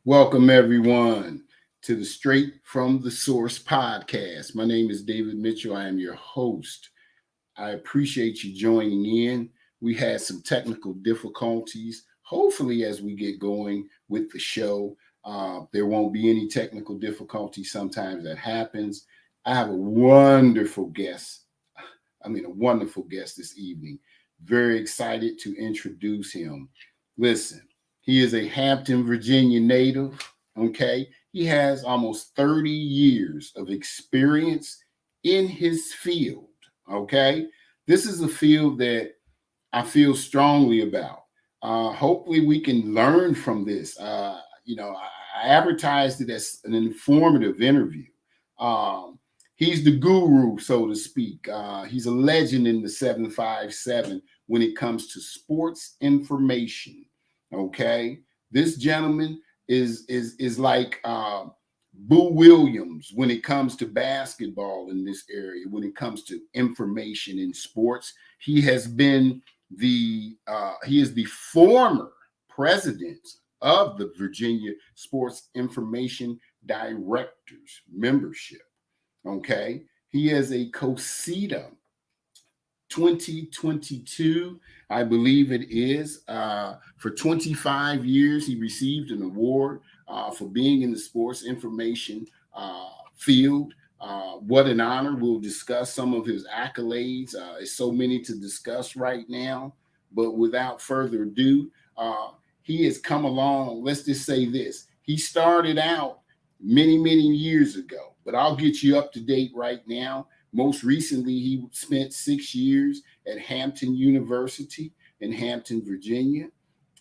Welcome, everyone, to the Straight from the Source podcast. My name is David Mitchell. I am your host. I appreciate you joining in. We had some technical difficulties. Hopefully, as we get going with the show, there won't be any technical difficulties. Sometimes that happens. I have a wonderful guest. A wonderful guest this evening. Very excited to introduce him. Listen, he is a Hampton, Virginia native. Okay. He has almost 30 years of experience in his field. Okay. This is a field that I feel strongly about. Hopefully, we can learn from this. I advertised it as an informative interview. He's the guru, so to speak. He's a legend in the 757 when it comes to sports information. Okay, this gentleman is like Boo Williams when it comes to basketball in this area. When it comes to information in sports, he has been he is the former president of the Virginia Sports Information Directors membership. Okay, he is a COSITA 2022, I believe it is. For 25 years, he received an award for being in the sports information field. What an honor. We'll discuss some of his accolades. There's so many to discuss right now. But without further ado, he has come along. Let's just say this. He started out many, many years ago, but I'll get you up to date right now. Most recently, he spent 6 years at Hampton University in Hampton, Virginia,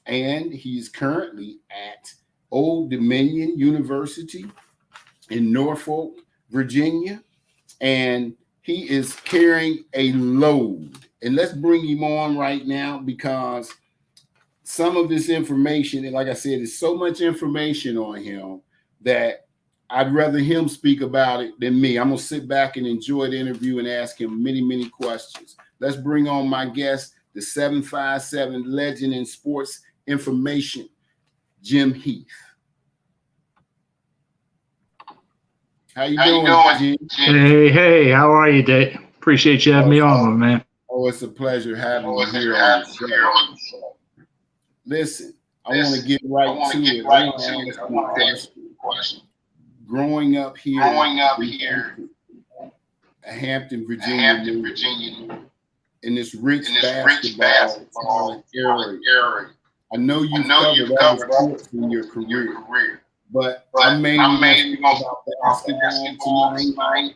and he's currently at Old Dominion University in Norfolk, Virginia, and he is carrying a load. And let's bring him on right now because some of this information, and like I said, there's so much information on him that I'd rather him speak about it than me. I'm going to sit back and enjoy the interview and ask him many, many questions. Let's bring on my guest, the 757 legend in sports information, Jim Heath. How you doing, Jim? Hey, how are you, Dave? Appreciate you having me on, man. Oh, it's a pleasure having you here on the show. Listen, I want to get right to it. I want to ask you a question. Growing up here at Hampton, Virginia, in this rich basketball area. I know you've covered other sports in your career, but I mainly want to talk about basketball tonight.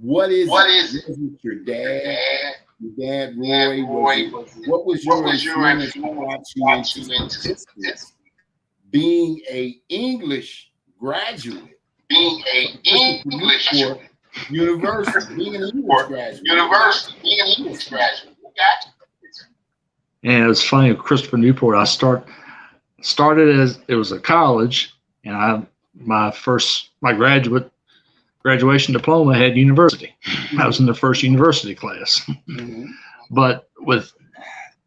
What is it? Your dad, Roy? What was your influence watching into this? Being an English graduate, being an English graduate. And it's funny with Christopher Newport. I started as it was a college, and my graduation diploma had university. I was in the first university class. Mm-hmm. But with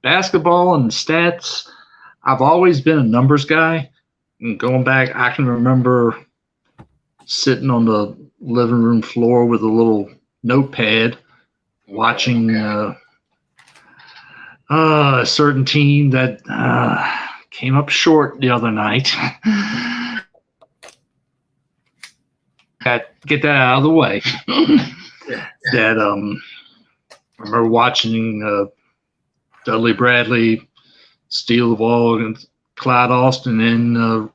basketball and stats, I've always been a numbers guy. And going back, I can remember sitting on the living room floor with a little notepad watching a certain team that came up short the other night. Get that out of the way. That I remember watching Dudley Bradley steal the ball against Clyde Austin and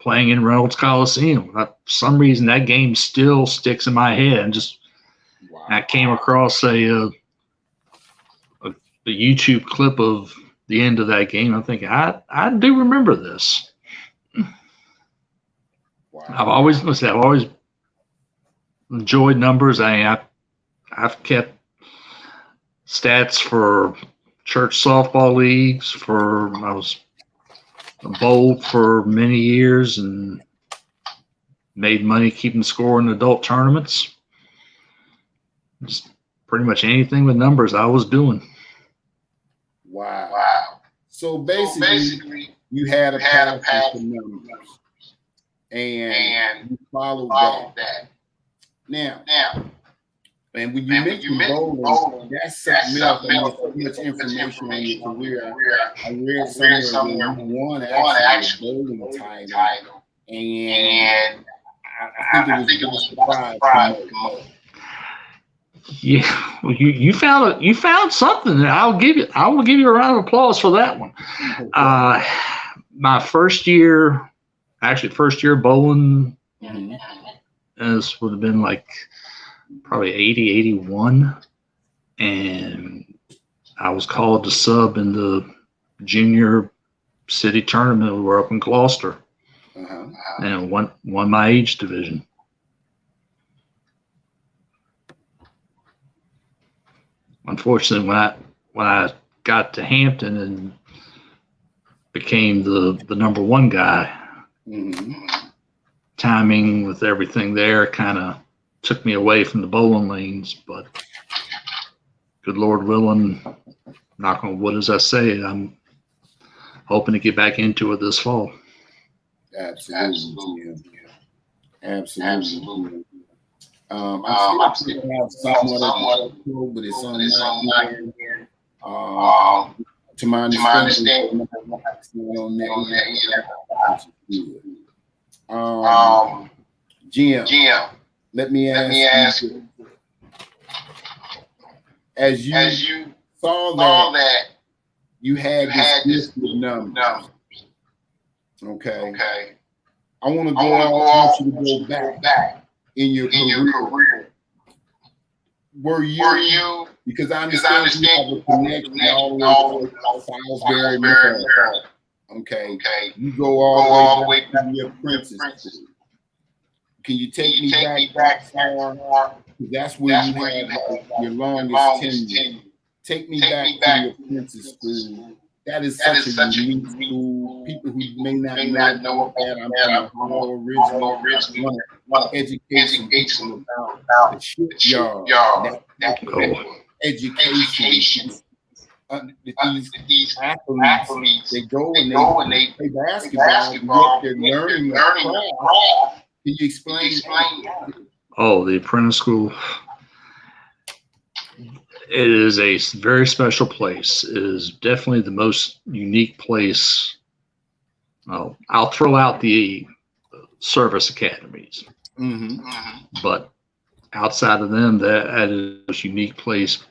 playing in Reynolds Coliseum. For some reason, that game still sticks in my head. And I came across a YouTube clip of the end of that game. I'm thinking, I do remember this. Wow. I've always enjoyed numbers. I've kept stats for church softball leagues. I was bowled for many years and made money keeping score in adult tournaments. Just pretty much anything with numbers I was doing. Wow. So basically you had a passion for numbers, and you followed that. Now, and when you mentioned bowling, that's something else. I mean, so much information on your career. I read somewhere where you won actually a bowling title, and I think it was surprise. Yeah, well, you found something. I will give you a round of applause for that one. My first year bowling, this would have been like probably 80, 81, and I was called to sub in the junior city tournament. We were up in Gloucester, and won my age division. Unfortunately, when I got to Hampton and became the number one guy, timing with everything there kind of took me away from the bowling lanes. But good Lord willing, knock on wood as I say, I'm hoping to get back into it this fall. Absolutely. I still have somewhat of control, but it's on my end. To my understanding, on that. Jim, let me ask you, as you saw that you had this list of numbers. Okay. I want to want you to go back in your career. Were you? Because I understand you have a connection all the way to Salisbury, Maryland. Okay. You go all the way back to your apprentice school. Can you take me back far? That's where you had your longest tenure. Take me back to your apprentice school. That is such a unique school. People who may not know that, I'm from the original education about the shipyard. Education. These athletes, they go and they play basketball. They're learning the craft. Can you explain that? Oh, the apprentice school. It is a very special place. It is definitely the most unique place. I'll throw out the service academies, but outside of them, that is a unique place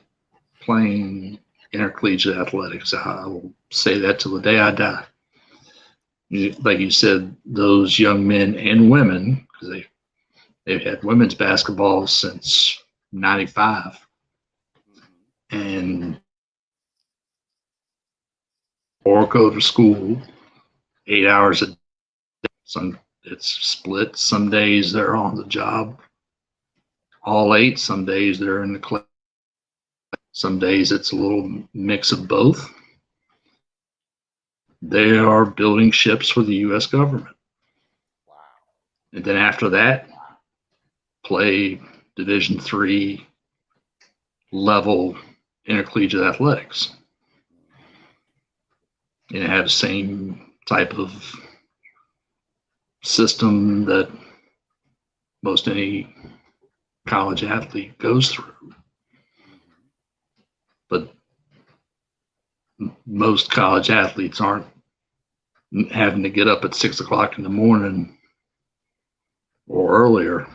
playing intercollegiate athletics. I will say that till the day I die. Like you said, those young men and women, because they've had women's basketball since '95. And or go to school 8 hours a day. It's split. Some days they're on the job all 8. Some days they're in the class. Some days it's a little mix of both. They are building ships for the U.S. government. Wow. And then after that, play Division III level intercollegiate athletics, and have the same type of system that most any college athlete goes through. But most college athletes aren't having to get up at 6 o'clock in the morning or earlier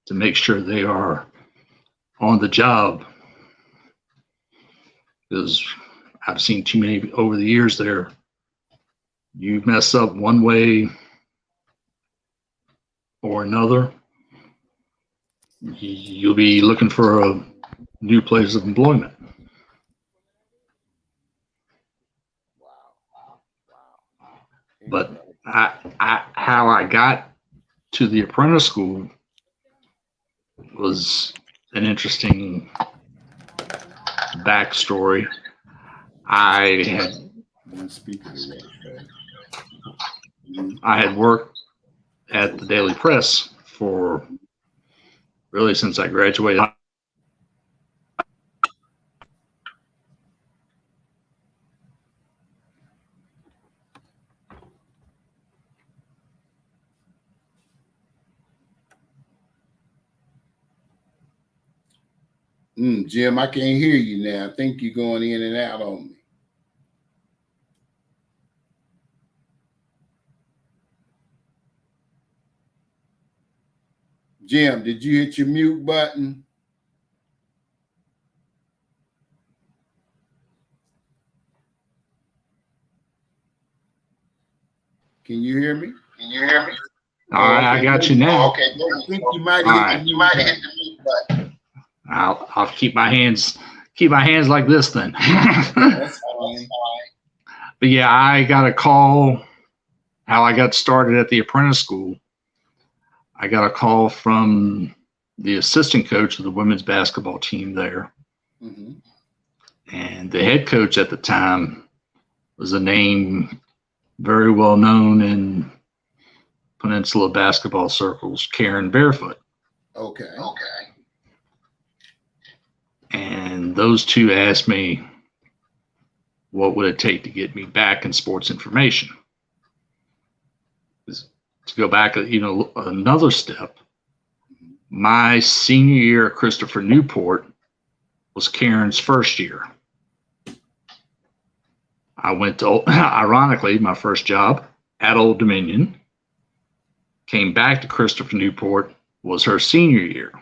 to make sure they are on the job. Because I've seen too many over the years there. You mess up one way or another, you'll be looking for a new place of employment. But how I got to the apprentice school was an interesting backstory. I had worked at the Daily Press for really since I graduated. Jim, I can't hear you now. I think you're going in and out on me. Jim, did you hit your mute button? Can you hear me? All right, I got you now. Okay, I think you might have hit the mute button. I'll keep my hands like this then. That's fine. But yeah, I got a call. How I got started at the apprentice school. I got a call from the assistant coach of the women's basketball team there. Mm-hmm. And the head coach at the time was a name very well known in Peninsula basketball circles, Karen Barefoot. Okay. And those two asked me, what would it take to get me back in sports information? To go back, another step, my senior year at Christopher Newport was Karen's first year. I went to, ironically, my first job at Old Dominion, came back to Christopher Newport, was her senior year.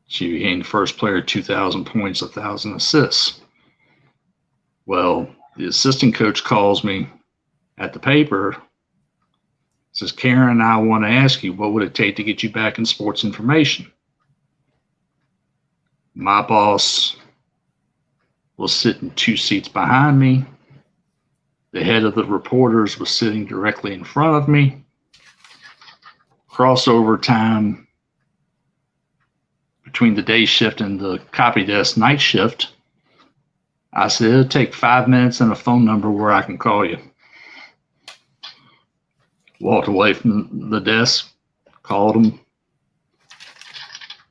She became the first player, 2,000 points, 1,000 assists. Well, the assistant coach calls me at the paper, says, Karen, I want to ask you, what would it take to get you back in sports information? My boss was sitting 2 seats behind me. The head of the reporters was sitting directly in front of me. Crossover time between the day shift and the copy desk night shift. I said, it'll take 5 minutes and a phone number where I can call you. Walked away from the desk, called him.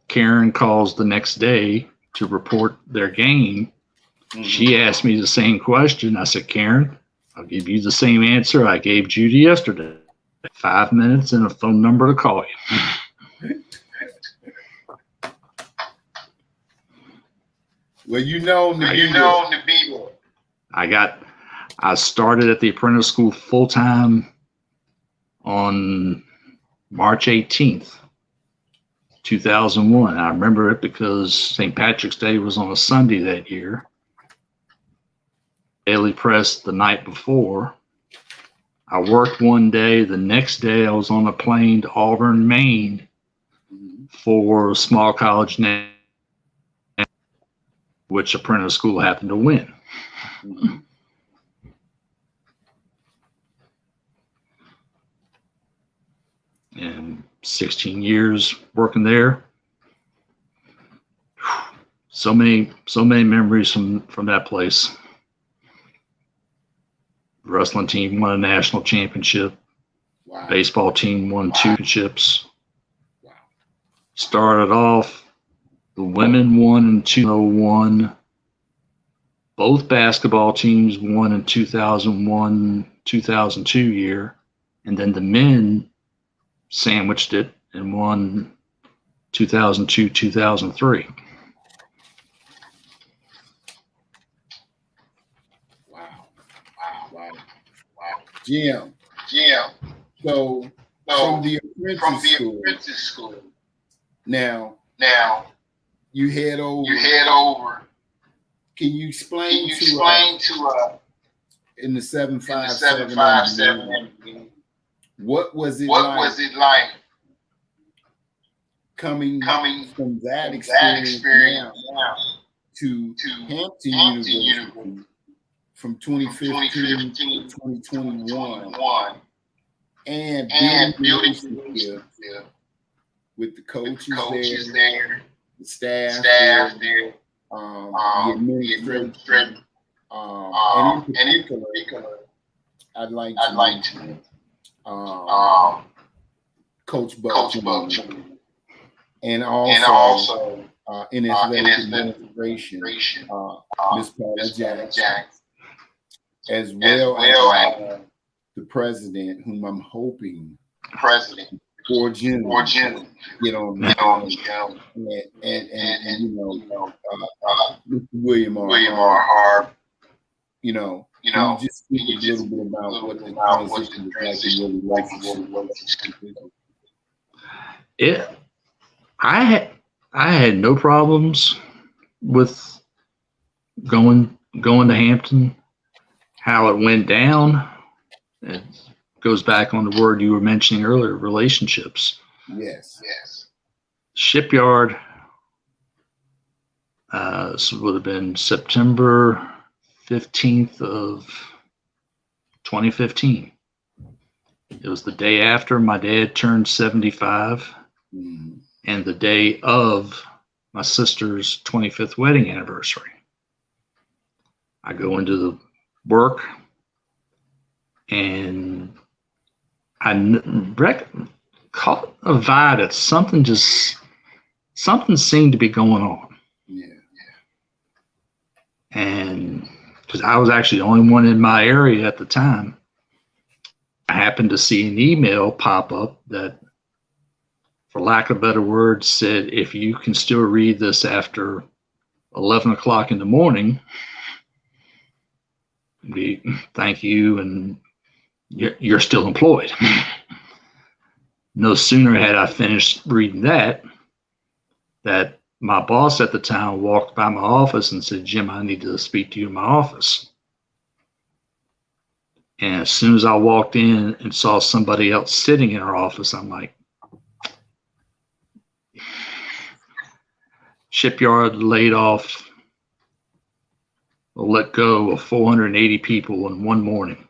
Karen calls the next day to report their game. Mm-hmm. She asked me the same question. I said, Karen, I'll give you the same answer I gave Judy yesterday. 5 minutes and a phone number to call you. Well, you know the people. I started at the apprentice school full time on March 18th, 2001. I remember it because St. Patrick's Day was on a Sunday that year. Daily Press the night before. I worked one day. The next day I was on a plane to Auburn, Maine for small college name, which apprentice school happened to win. Mm-hmm. And 16 years working there. So many memories from that place. The wrestling team won a national championship. Wow. Baseball team won 2 championships. Wow. Started off, the women won in 2001. Both basketball teams won in 2001, 2002 year. And then the men sandwiched it and won 2002, 2003. Wow. Jim. So from the apprentice school. Now you head over. Can you explain to in the 757? What was it like coming from that experience now to Hampton University from 2015 to 2021 and building relationship with the coaches there, the staff there, the administration, and in particular, I'd like to Coach Buck and also in his administration, Ms. Paula Jackson, as well as the president, whom I'm hoping forging, get on the show, and Mr. William R. Hart, can you just speak a little bit about what the transition was like in your relationship? I had no problems with going to Hampton. How it went down, it goes back on the word you were mentioning earlier, relationships. Yes. Shipyard, this would have been September 15th of 2015. It was the day after my dad turned 75 and the day of my sister's 25th wedding anniversary. I go into the work and I caught a vibe that something seemed to be going on. Yeah. And because I was actually the only one in my area at the time, I happened to see an email pop up that, for lack of better words, said, if you can still read this after 11 o'clock in the morning, we thank you, and you're still employed. No sooner had I finished reading that my boss at the time walked by my office and said, Jim, I need to speak to you in my office. And as soon as I walked in and saw somebody else sitting in her office, I'm like, Shipyard laid off, let go of 480 people in one morning,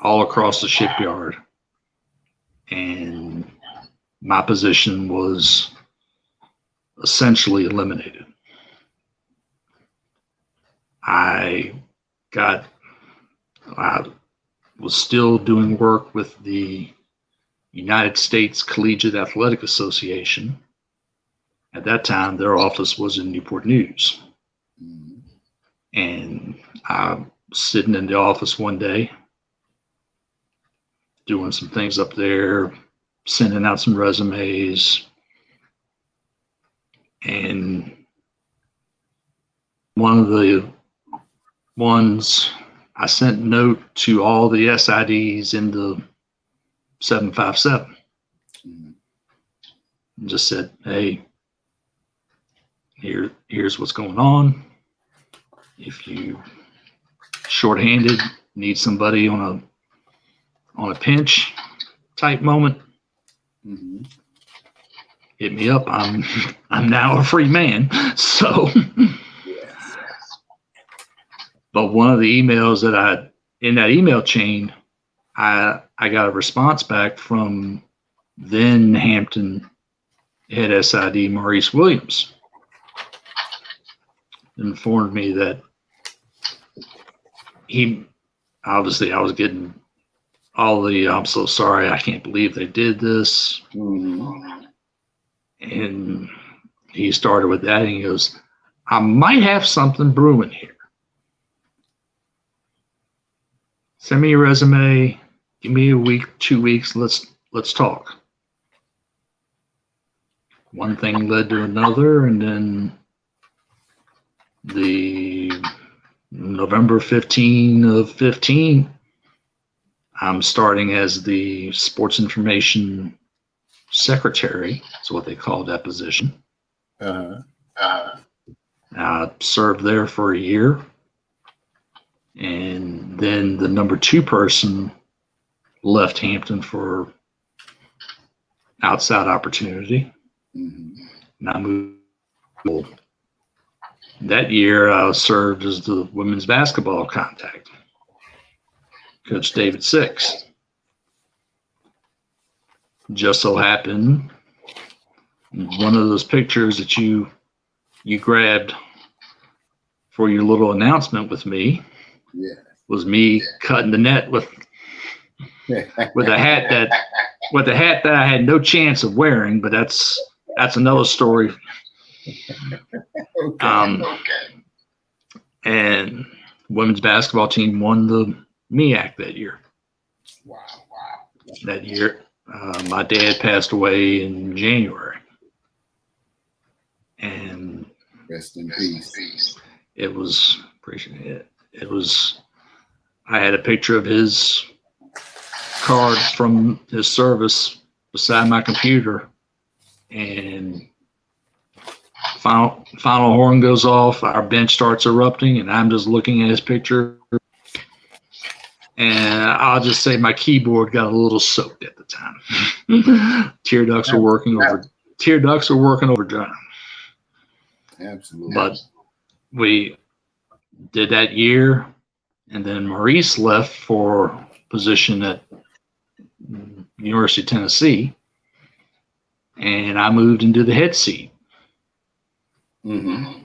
all across the shipyard. And my position was essentially eliminated. I was still doing work with the United States Collegiate Athletic Association. At that time, their office was in Newport News. And I was sitting in the office one day, doing some things up there, sending out some resumes. And one of the ones, I sent a note to all the SIDs in the 757. And just said, hey, here's what's going on. If you shorthanded, need somebody on a pinch type moment, hit me up. I'm now a free man. So, but one of the emails that in that email chain, I got a response back from then Hampton head SID Maurice Williams. Informed me that I was getting all the, I'm so sorry, I can't believe they did this. And he started with that, and he goes, I might have something brewing here. Send me your resume, give me a week, 2 weeks, let's talk. One thing led to another, and then the November 15 of 15, I'm starting as the sports information secretary. That's what they call that position. I served there for a year. And then the number 2 person left Hampton for outside opportunity. And I moved. That year, I served as the women's basketball contact, Coach David Six. Just so happened, one of those pictures that you grabbed for your little announcement with me was me cutting the net with a hat that I had no chance of wearing, but that's another story. And women's basketball team won the MEAC that year. Wow. That year, My dad passed away in January, and Rest in peace. it was I had a picture of his card from his service beside my computer, and final horn goes off, our bench starts erupting, and I'm just looking at his picture, and I'll just say my keyboard got a little soaked at the time. Tear ducts were working overdrive. Absolutely. But we did that year, and then Maurice left for position at University of Tennessee, and I moved into the head seat. Mm-hmm.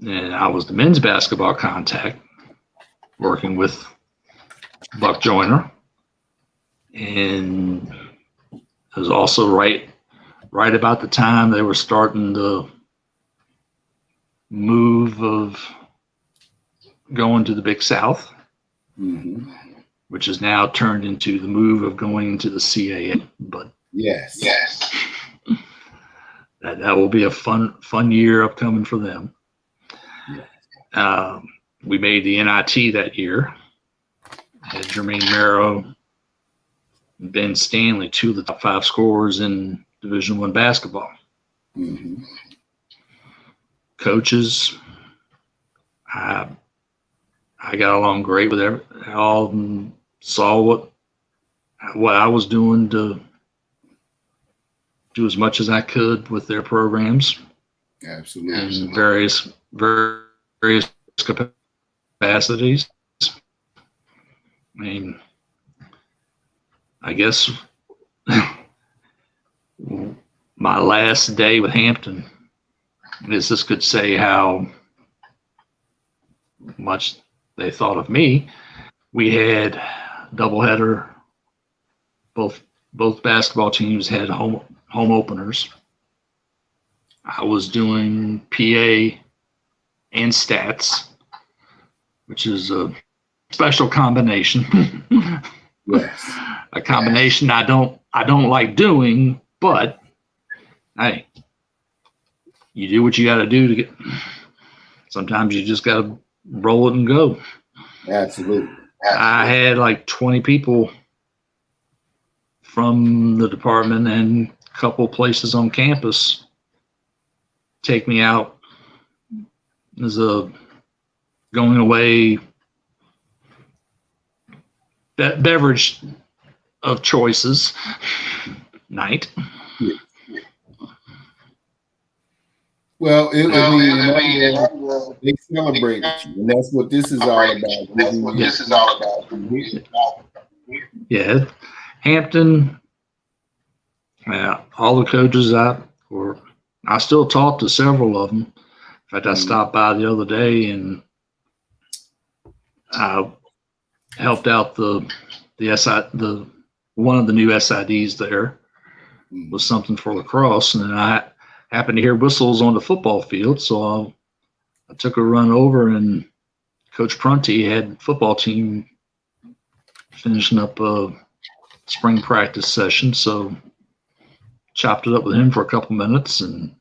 And I was the men's basketball contact, working with Buck Joyner, and it was also right about the time they were starting the move of going to the Big South, Mm-hmm. which has now turned into the move of going into the CAA. But Yes. that will be a fun year upcoming for them. We made the NIT that year. Had Jermaine Merrow, Ben Stanley, two of the top 5 scorers in Division I basketball. Mm-hmm. Coaches, I got along great with all of them. Saw what I was doing to do as much as I could with their programs. Absolutely. In various capacities. I mean, I guess my last day with Hampton, this could say how much they thought of me. We had doubleheader. Both basketball teams had home openers. I was doing PA and stats, which is a special combination. Yes. A combination I don't like doing, but hey, you do what you got to do to get. Sometimes you just got to roll it and go. Absolutely. I had like 20 people from the department and a couple places on campus take me out as a going away beverage of choices night. Well, they celebrate you, and that's what this is all about. Yeah, Hampton. All the coaches I still talk to several of them. In fact, I stopped by the other day and I helped out the one of the new SIDs there was something for lacrosse, and then I happened to hear whistles on the football field, so I took a run over, and Coach Prunty had football team finishing up a spring practice session, so chopped it up with him for a couple minutes and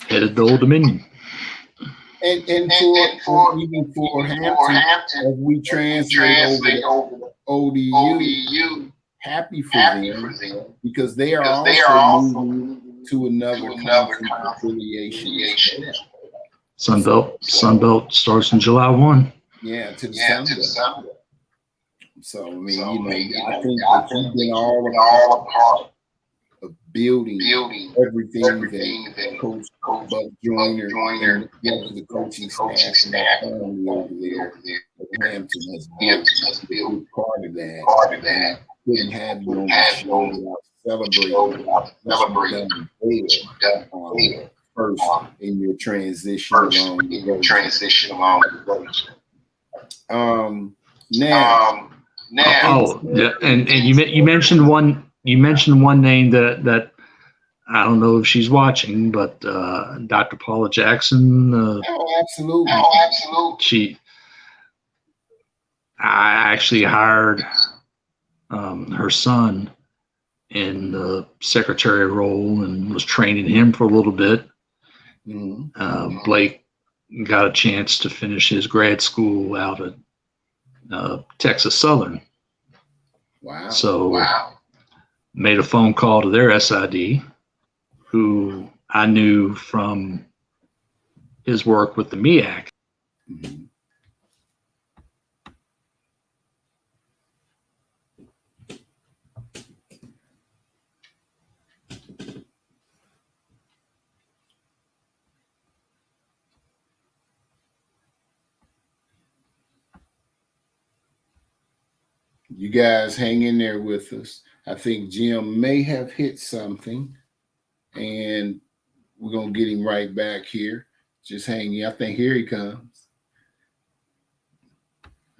headed to Old Dominion. And for Hampton, as we translate over to ODU, happy for them because they are also moving to another conference affiliation. Sunbelt starts in July 1. Yeah, to the Sunbelt. So I mean, I think that you've been all a part of building everything that Coach Buck Joyner and the coaching staff and that family over there at Hampton has built part of that. Couldn't have you on the show without celebrating first in your transition along the road. Now, and you mentioned one name that I don't know if she's watching, but Dr. Paula Jackson. Absolutely. I actually hired her son in the secretary role and was training him for a little bit. Blake got a chance to finish his grad school out at Texas Southern. Wow. So made a phone call to their SID, who I knew from his work with the MEAC. Mm-hmm. You guys hang in there with us. I think Jim may have hit something, and we're going to get him right back here. Just hanging. I think here he comes.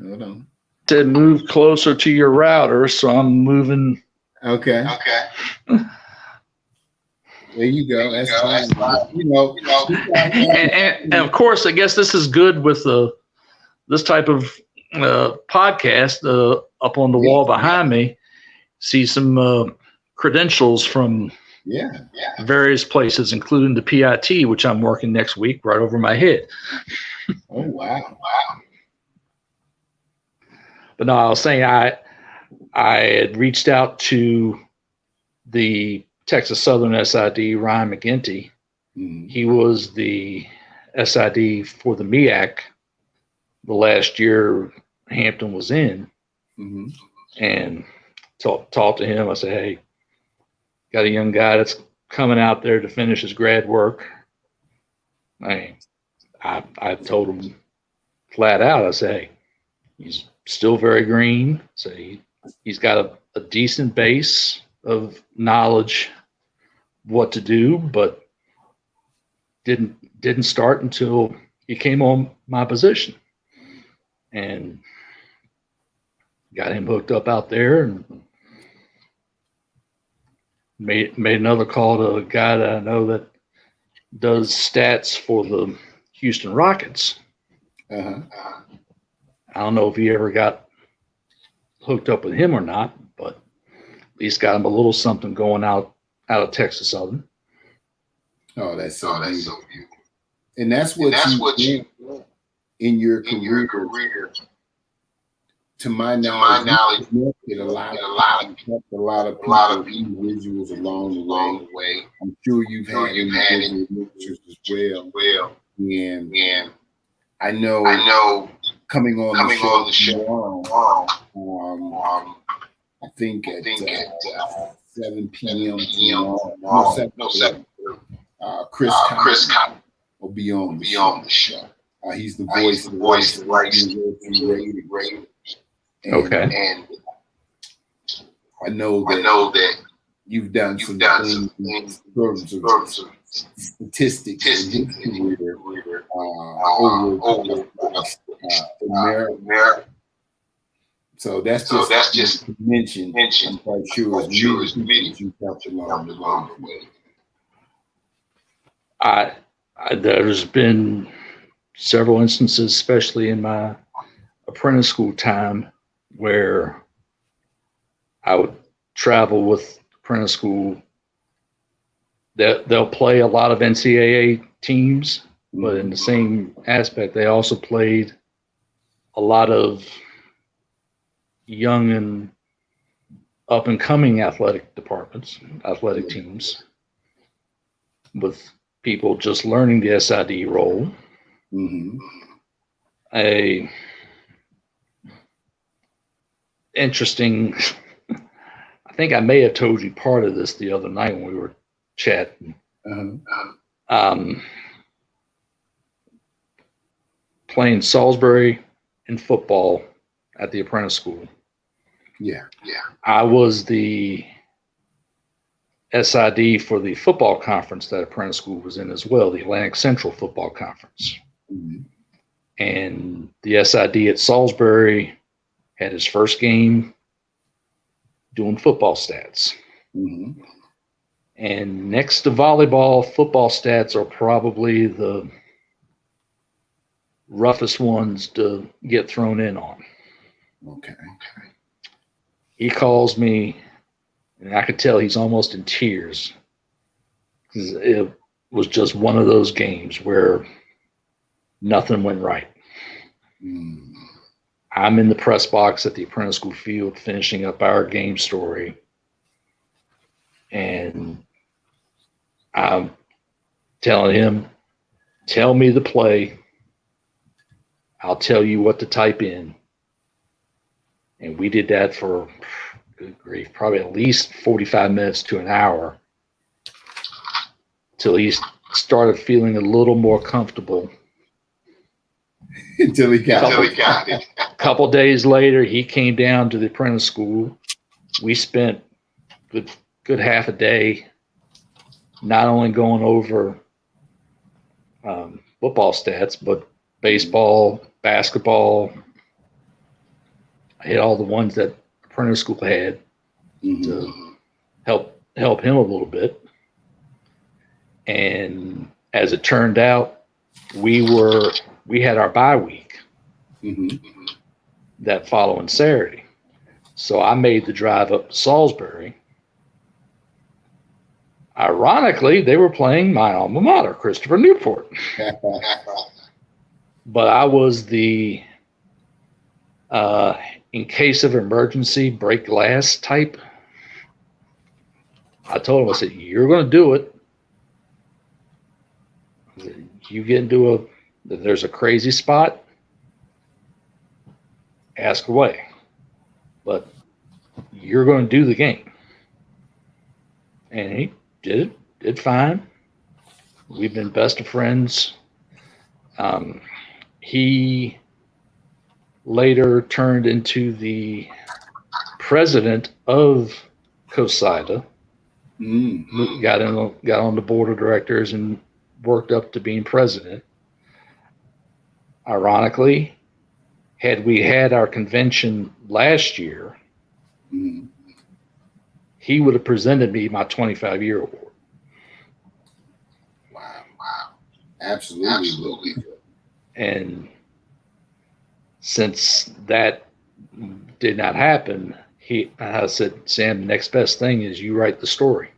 Hold on. To move closer to your router, so I'm moving. Okay. There you go. That's fine. You know, and of course, I guess this is good with this type of podcast. Up on the wall behind me, see some credentials from various places, including the PIT, which I'm working next week, right over my head. Oh wow! But no, I was saying I had reached out to the Texas Southern SID, Ryan McGinty. Mm-hmm. He was the SID for the MEAC the last year Hampton was in. Mm-hmm. And talked to him. I said, hey, got a young guy that's coming out there to finish his grad work. I told him flat out, I said, hey, he's still very green. So he's got a decent base of knowledge what to do, but didn't start until he came on my position. And got him hooked up out there and made another call to a guy that I know that does stats for the Houston Rockets. Uh-huh. I don't know if he ever got hooked up with him or not, but at least got him a little something going out of Texas Southern. Oh, that's so beautiful. And that's what you in your career. To my knowledge, a lot of individuals along the way. I'm sure you've had individuals as well. And I know coming on the show tomorrow, I think at 7 p.m. Chris Cotton will be on the show. He's the voice of radio. And I know that you've done some things in terms of statistics in his career over America. So that's just mentioned. I'm quite sure it's many you helped along the way. There's been several instances, especially in my apprentice school time, where I would travel with apprentice school. They'll play a lot of NCAA teams, but in the same aspect, they also played a lot of young and up and coming athletic teams, with people just learning the SID role. Interesting. I think I may have told you part of this the other night when we were chatting. Playing Salisbury in football at the apprentice school. Yeah. I was the SID for the football conference that apprentice school was in as well, the Atlantic Central Football Conference. And the SID at Salisbury had his first game doing football stats. And next to volleyball, football stats are probably the roughest ones to get thrown in on. Okay. he calls me, and I could tell he's almost in tears. It was just one of those games where nothing went right. I'm in the press box at the Apprentice School field finishing up our game story. And I'm telling him, tell me the play. I'll tell you what to type in. And we did that for, good grief, probably at least 45 minutes to an hour till he started feeling a little more comfortable. Until he got it. A couple days later, he came down to the Apprentice School. We spent good half a day not only going over football stats, but baseball, basketball. I hit all the ones that Apprentice School had to help him a little bit. And as it turned out, we had our bye week that following Saturday. So I made the drive up to Salisbury. Ironically, they were playing my alma mater, Christopher Newport. But I was the, in case of emergency, break glass type. I told him, I said, you're going to do it. I said, you get into there's a crazy spot, ask away. But you're going to do the game. And he did fine. We've been best of friends. He later turned into the president of COSIDA. Got on the board of directors and worked up to being president. Ironically, had we had our convention last year, he would have presented me my 25-year award. Wow. Absolutely. And since that did not happen, I said, Sam, the next best thing is you write the story.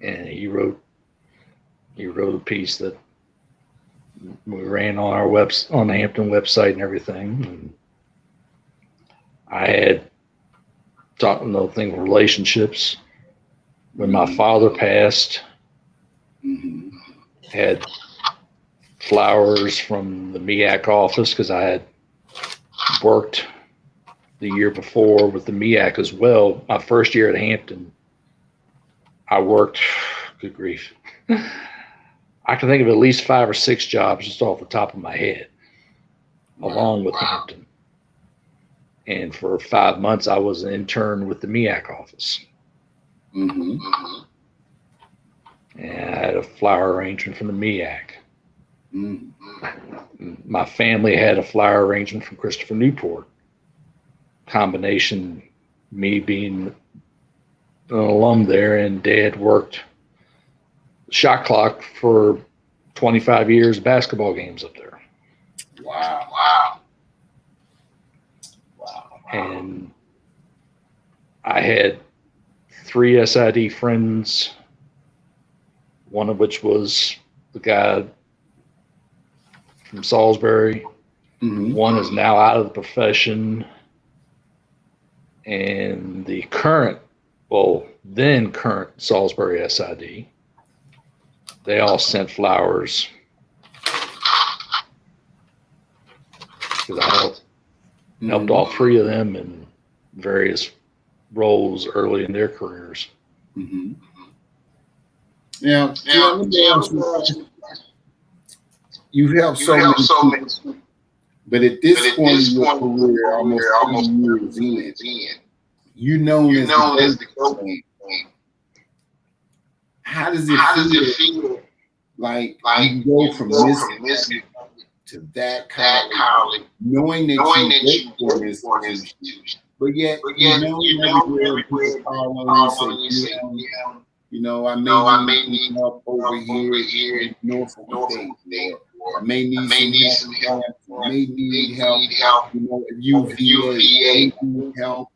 And he wrote a piece that we ran on our on the Hampton website and everything. And I had talked another thing, relationships. When my father passed, had flowers from the MEAC office because I had worked the year before with the MEAC as well. My first year at Hampton, I worked, good grief, I can think of at least 5 or 6 jobs just off the top of my head, along with Hampton. And for 5 months, I was an intern with the MEAC office. And I had a flower arrangement from the MEAC. My family had a flower arrangement from Christopher Newport. Combination, me being an alum there, and Dad worked shot clock for 25 years basketball games up there. Wow. And I had 3 SID friends, one of which was the guy from Salisbury. One is now out of the profession. And the then current Salisbury SID, they all sent flowers. Because I helped all 3 of them in various roles early in their careers. Now, you've helped so many people, but at this point in your career, almost 3 years in, you're known as the coach. How does it feel? Like you go from this to that college, knowing that you work for an institution, but yet you know everywhere people call on you say, I may need help over here in Norfolk. I may need some help. May need help. If you VA, need help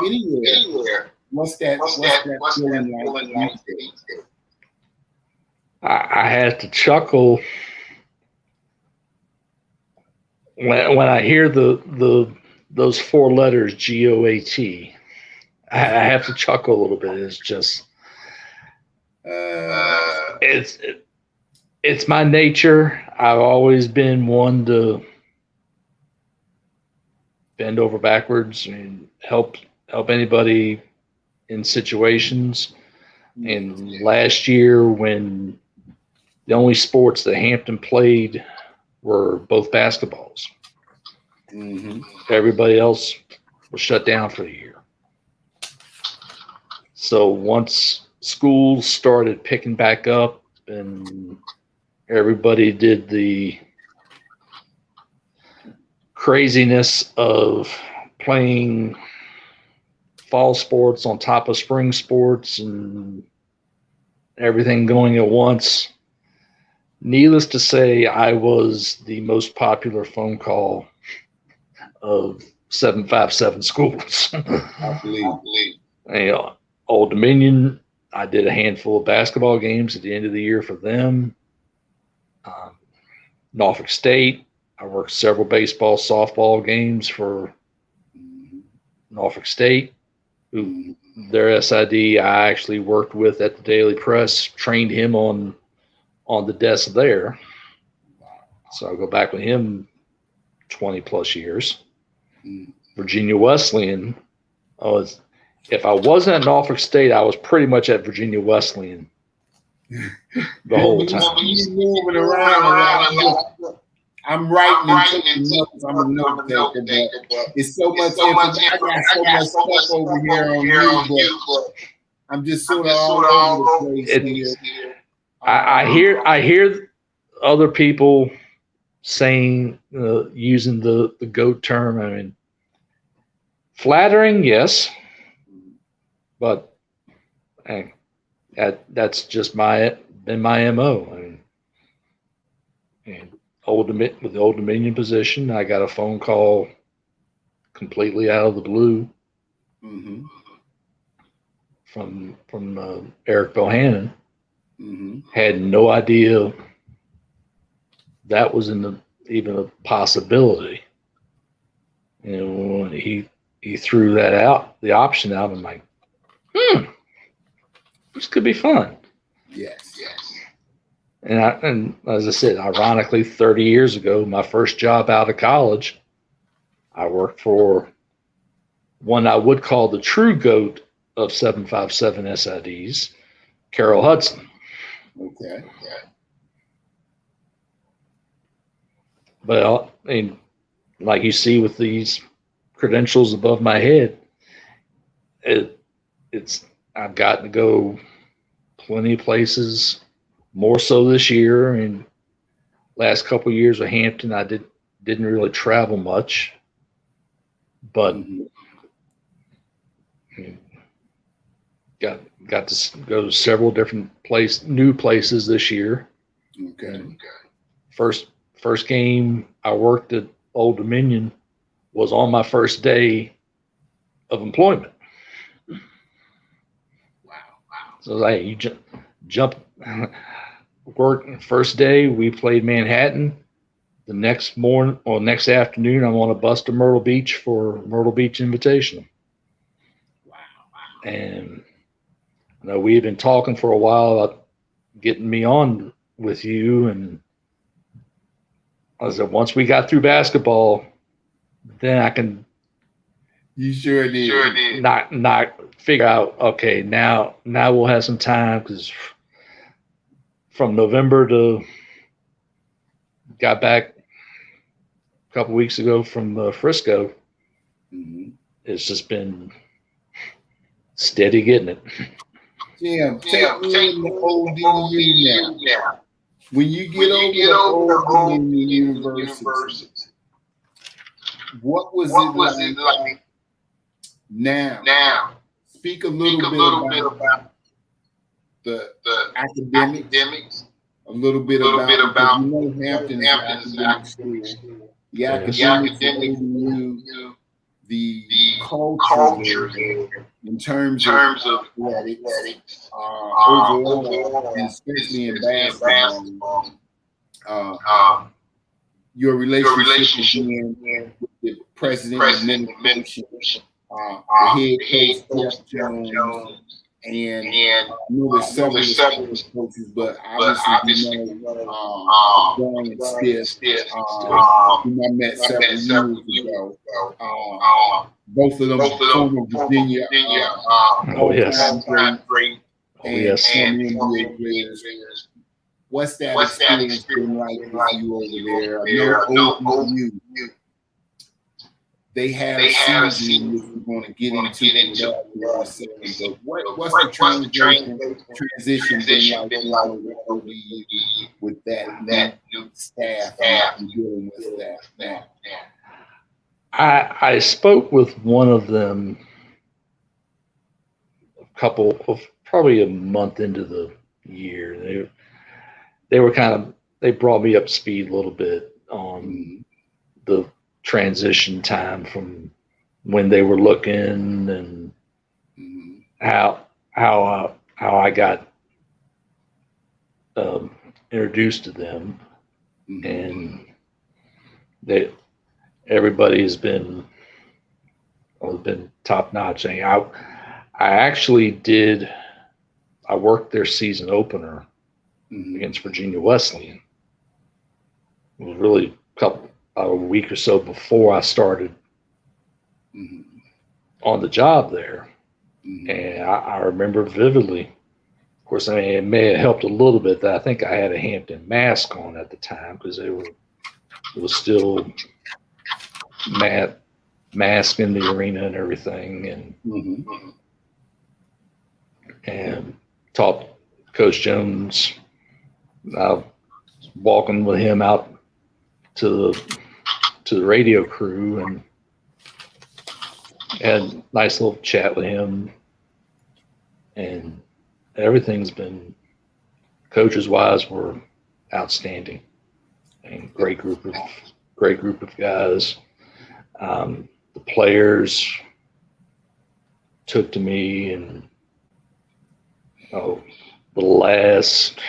anywhere. What's that feeling like these days? I had to chuckle when I hear those 4 letters GOAT. I have to chuckle a little bit. It's just it's my nature. I've always been one to bend over backwards and help anybody in situations. And last year, when the only sports that Hampton played were both basketballs, everybody else was shut down for the year. So once schools started picking back up and everybody did the craziness of playing fall sports on top of spring sports and everything going at once, needless to say, I was the most popular phone call of 757 schools. I believe. Old Dominion, I did a handful of basketball games at the end of the year for them. Norfolk State, I worked several baseball, softball games for Norfolk State. Their SID I actually worked with at the Daily Press, trained him on the desk there. So I'll go back with him 20 plus years. Virginia Wesleyan, if I wasn't at Norfolk State, I was pretty much at Virginia Wesleyan the whole time. Moving around. I'm writing and notes. I'm a note taker, but it's so much information. I got so much stuff over here on you, but I'm just sort of all over the place here. I hear other people saying, using the GOAT term. I mean, flattering, yes, but that's just been my MO. I mean, and with the Old Dominion position, I got a phone call completely out of the blue from Eric Bohannon. Had no idea that was even a possibility. When he threw that out, the option out, I'm like, this could be fun. Yes. And as I said, ironically, 30 years ago, my first job out of college, I worked for one I would call the true GOAT of 757 SIDs, Carol Hudson. Okay. But I mean, like you see with these credentials above my head, I've gotten to go plenty of places, more so this year. And last couple of years with Hampton, I didn't really travel much, but got to go to several different new places this year. Okay. First game I worked at Old Dominion was on my first day of employment. Wow. So hey, you jump work first day. We played Manhattan. The next morning or next afternoon, I'm on a bus to Myrtle Beach for Myrtle Beach Invitational. Wow. And we had been talking for a while about getting me on with you, and I said once we got through basketball, then I can. You sure did. Not figure out. Okay, now we'll have some time, because from November to got back a couple weeks ago from Frisco, it's just been steady getting it. Jim, take me in the ODU now. When you get over the Old Dominion University, what was it like now? Speak a little bit about the academics a little bit about because you know Hampton is an academic school. The academics you the culture in terms of athletics, overall, and especially in basketball. Your relationship with the president of administration, the head coach Jones, and I know there's several coaches, but obviously you know John and Stiff, whom I met several years ago. Both of them former Virginia all-time great and former NBA players. What's that experience been like for you over there? I know OU, they had a season which we're going to get into in a second, but what's the transition been like with that new staff and dealing with that now? I spoke with one of them probably a month into the year. They brought me up to speed a little bit on the transition time from when they were looking and how I got introduced to them, and that everybody has been top notch. I actually worked their season opener against Virginia Wesleyan. It was really a week or so before I started on the job there. And I remember vividly, of course, I mean, it may have helped a little bit that I think I had a Hampton mask on at the time because it was still mask in the arena and everything. And taught Coach Jones. I was walking with him out to the radio crew and had a nice little chat with him, and everything's been, coaches wise, were outstanding and great group of guys. The players took to me, and the last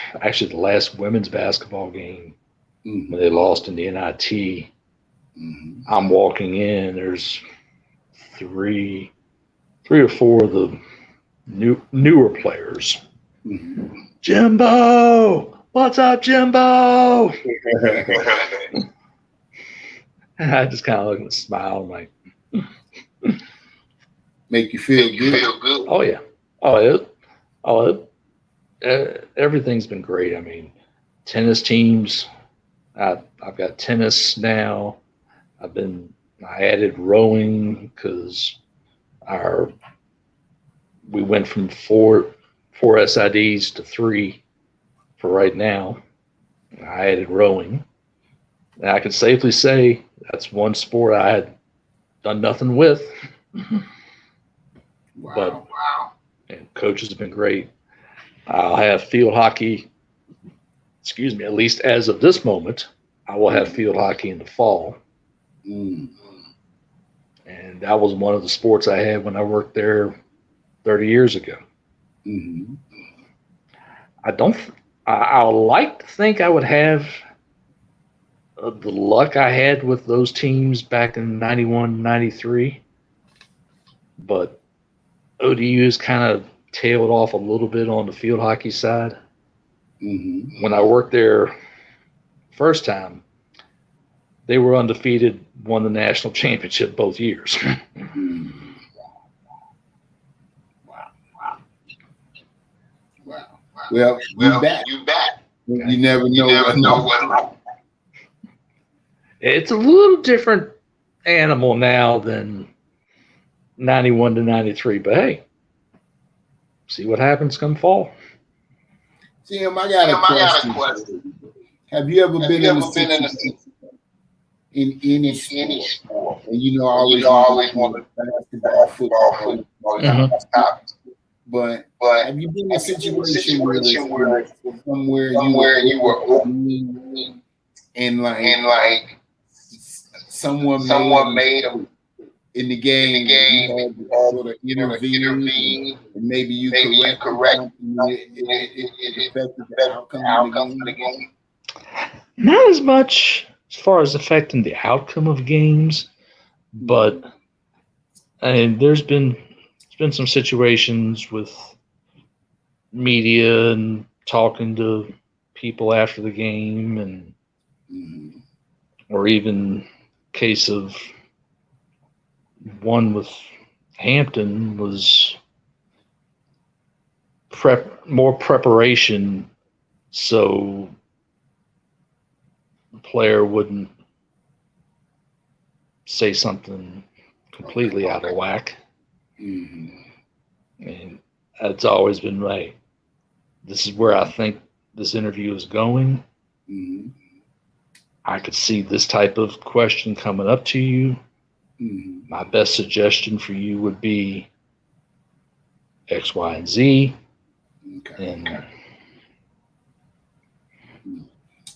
women's basketball game when they lost in the NIT, I'm walking in, there's three or four of the newer players. Jimbo, what's up, Jimbo? And I just kind of look and smile, I'm like, make you feel good. Oh yeah. Everything's been great. I mean, tennis teams. I've got tennis now. I added rowing because we went from four SIDs to 3 for right now. I added rowing. And I can safely say that's one sport I had done nothing with. Wow. And coaches have been great. I'll have field hockey, at least as of this moment, I will have field hockey in the fall. And that was one of the sports I had when I worked there 30 years ago. I would like to think I would have the luck I had with those teams back in 91, 93, but ODU's kind of tailed off a little bit on the field hockey side. When I worked there first time, they were undefeated, won the national championship both years. Wow. Well, you back. You never know what. It's a little different animal now than 91 to 93, but hey, see what happens come fall. Jim, I got a question. Have you ever been in any sport? And I always want to basketball, football. But But have you been in a have you been in a situation where situation where somewhere you were open and and like someone someone made made a them in the in game, the game you and had you to had sort of to sort of intervene, and maybe you maybe you corrected correct something, it it affected the affect outcome the of the outcome of the game? game. Not as much as far as affecting the outcome of games, but there's been some situations with media and talking to people after the game, and or even case of one with Hampton was more preparation, so the player wouldn't say something completely out of whack. And that's always been right. This is where I think this interview is going. I could see this type of question coming up to you. My best suggestion for you would be X, Y, and Z. And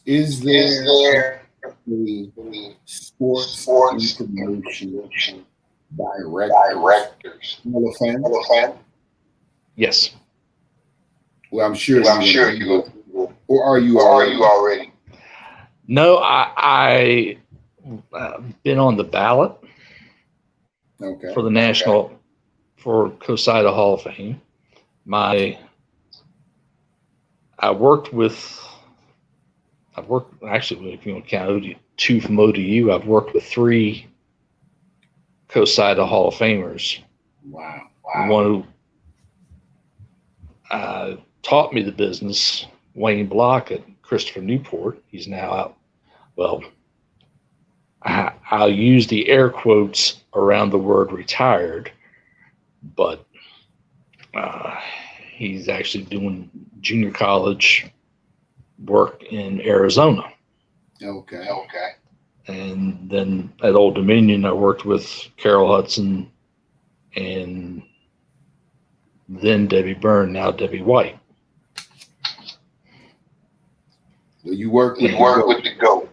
is there a sports information directors Hall of Fame? Yes. Well, I'm sure you go. Or are you already? No, I been on the ballot for the national for COSIDA Hall of Fame. I've worked actually, if you want to count two from ODU, I've worked with 3 COSIDA Hall of Famers. Wow. One who taught me the business, Wayne Block at Christopher Newport. He's now out. Well, I'll use the air quotes around the word retired, but he's actually doing junior college work in Arizona. Okay. And then at Old Dominion, I worked with Carol Hudson and then Debbie Byrne, now Debbie White. Well, you work with the GOAT.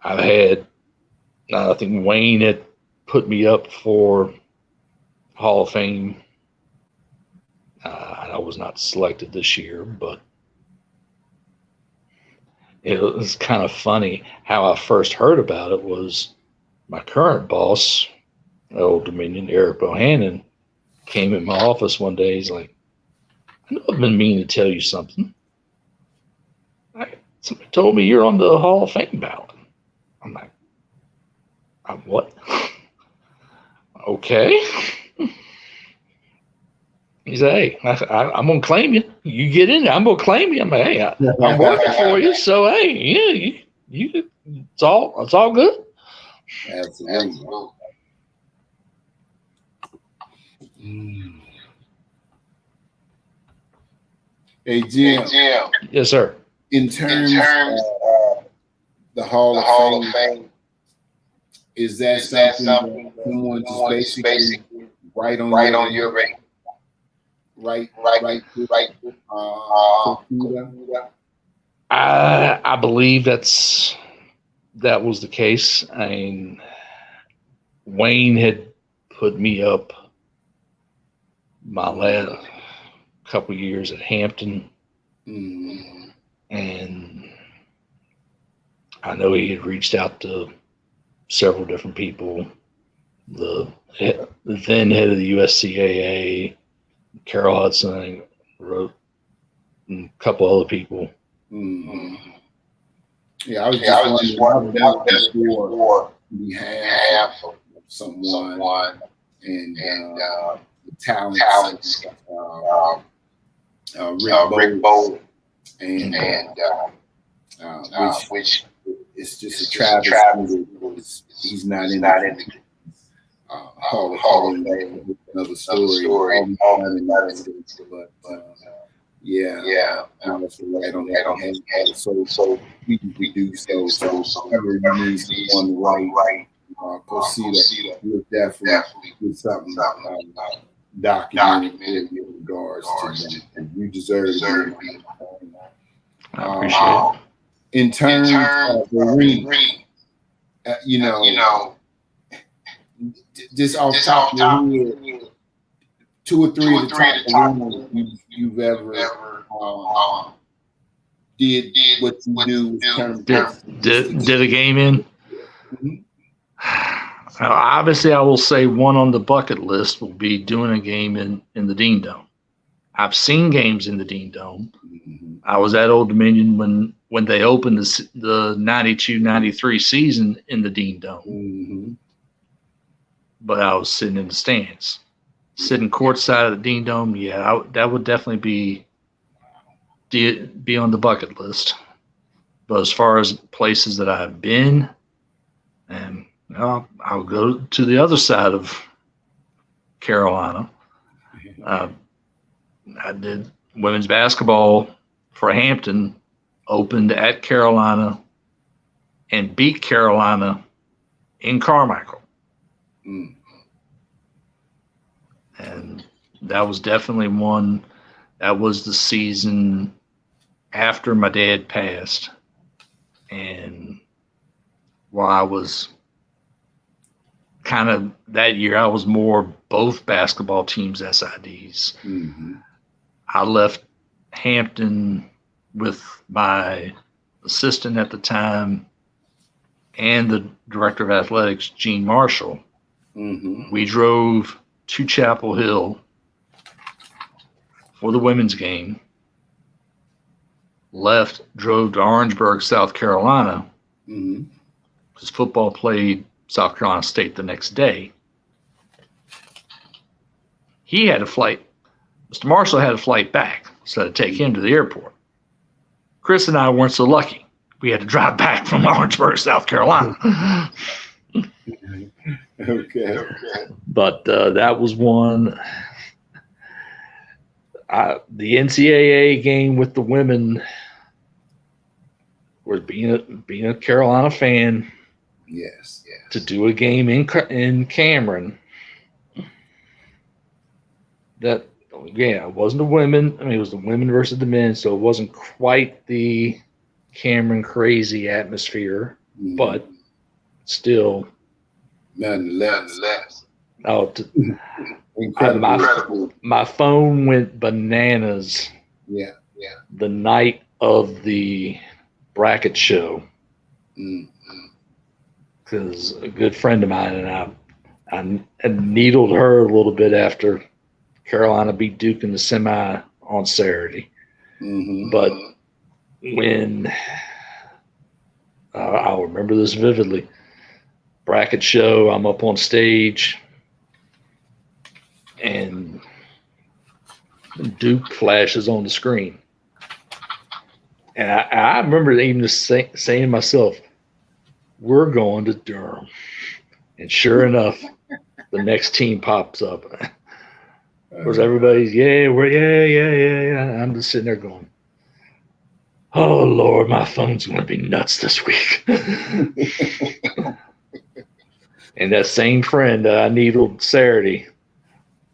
I've had, I think Wayne had put me up for Hall of Fame. I was not selected this year, but it was kind of funny how I first heard about it was my current boss at Old Dominion, Eric Bohannon, came in my office one day. He's like, I know I've been meaning to tell you something. Somebody told me you're on the Hall of Fame ballot. I'm like, what? Okay. He said, hey, I'm going to claim you. You get in there, I'm going to claim you. I'm like, hey, I'm working for you. So, hey, yeah, you it's all good. Absolutely. Hey, Jim. Yes, sir. In terms of the Hall of Fame, is that something that someone just basically write on your right? I believe that was the case. I mean, Wayne had put me up my last couple of years at Hampton, and I know he had reached out to several different people. The then head of the USCAA, Carol Hudson, wrote, and a couple other people. Yeah, I was just wondering about before behalf of someone and the talents Rick Bowl and which it's just a travesty. He's not in the Hall of Fame. Another story. But yeah, honestly, right on that. So we do so. Whoever you need someone right, go see that. We'll definitely do something documented in regards to them. And you deserve to be. I appreciate it. In terms of the ring, you know, just off top of your head, 2 or 3 of the top winners you've ever did what you do in terms of did a game in. Now, obviously, I will say one on the bucket list will be doing a game in the Dean Dome. I've seen games in the Dean Dome. I was at Old Dominion when they opened the 92-93 season in the Dean Dome. But I was sitting in the stands. Sitting courtside of the Dean Dome, yeah, that would definitely be on the bucket list. But as far as places that I've been, and I'll go to the other side of Carolina. I did women's basketball for Hampton, opened at Carolina, and beat Carolina in Carmichael. And that was definitely one. That was the season after my dad passed. And while I was kind of that year, I was more both basketball teams SIDs. I left Hampton with my assistant at the time and the director of athletics, Gene Marshall. We drove to Chapel Hill for the women's game, drove to Orangeburg, South Carolina, because football played South Carolina State the next day. He had a flight. Mr. Marshall had a flight back, so I had to take him to the airport. Chris and I weren't so lucky. We had to drive back from Orangeburg, South Carolina. Okay. But that was one. The NCAA game with the women was being a Carolina fan. Yes. To do a game in Cameron. That, it wasn't the women. I mean, it was the women versus the men, so it wasn't quite the Cameron crazy atmosphere, but still. Nonetheless. Incredible. My phone went bananas. Yeah. The night of the bracket show. Because a good friend of mine and I needled her a little bit after Carolina beat Duke in the semi on Saturday. But when I'll remember this vividly, bracket show, I'm up on stage and Duke flashes on the screen. And I remember even just saying to myself, we're going to Durham. And sure enough, the next team pops up. Of course, everybody's, yeah. I'm just sitting there going, oh, Lord, my phone's going to be nuts this week. And that same friend I needled Saturday,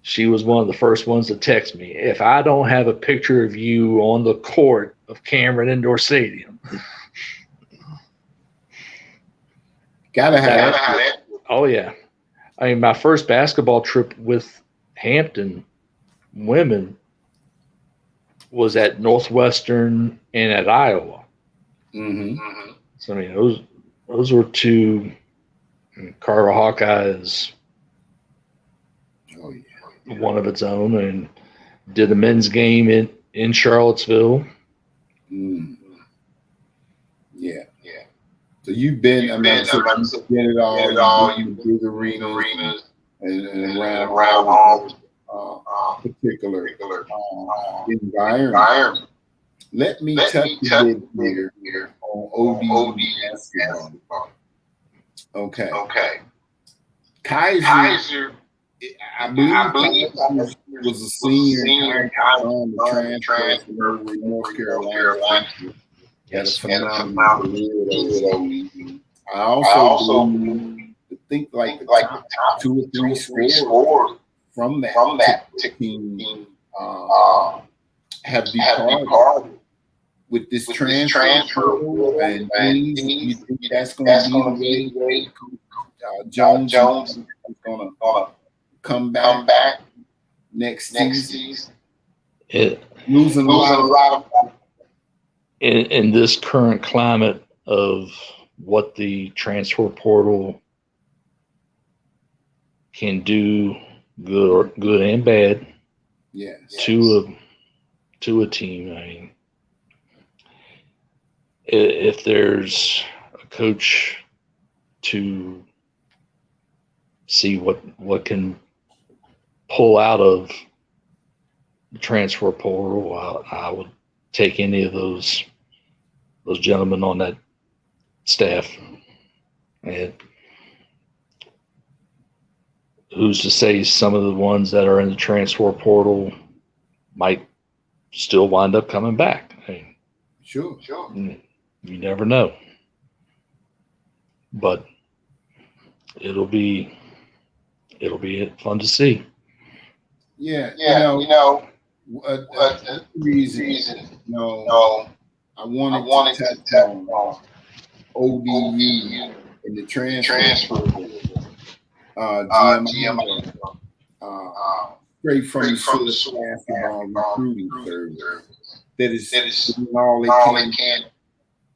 she was one of the first ones to text me, if I don't have a picture of you on the court of Cameron Indoor Stadium. Gotta have it. Oh, yeah. I mean, my first basketball trip with Hampton women was at Northwestern and at Iowa. So, I mean, those were two. Carver Hawkeyes, one of its own, and did the men's game in Charlottesville. Yeah. So you've been, you've been it all. You've been the arenas and around particular environment. Let me touch a bit here on OD basketball. Okay. Kaiser, I believe was a senior on the transfer from North Carolina. Yes. I also think like the top 2 or 3 scores from that team have departed with this transfer portal, and things, you think that's going to be the way Jones is going to come back next season? Losing a lot of in this current climate of what the transfer portal can do, good and bad, to a team. I mean, if there's a coach to see what can pull out of the transfer portal, I would take any of those gentlemen on that staff. And who's to say some of the ones that are in the transfer portal might still wind up coming back? I mean, sure. You never know. But it'll be fun to see. Yeah, reason. I wanted to touch on ODU and the transfer. GM, straight from the source basketball recruiting service that is doing all they can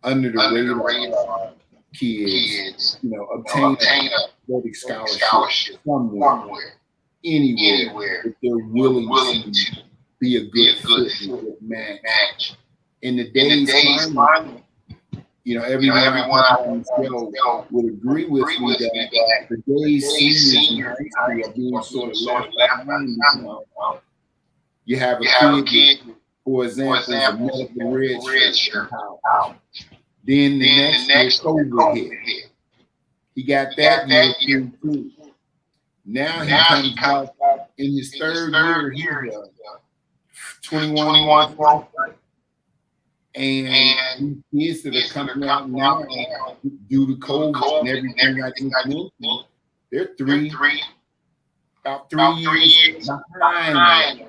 under the radar kids, obtain a athletic scholarship somewhere, anywhere, if they're willing to be a good fit and a good match. In the days finally, everyone on the show would agree with me that the days seniors in high school are being sort of left behind. You have a kid, for example, is a medical red shirt. Then the next year, COVID hit. He got that year too. Now he comes out in his third year. He's 21. And these kids that are coming out now due to COVID and everything I just mentioned, they're about three years behind.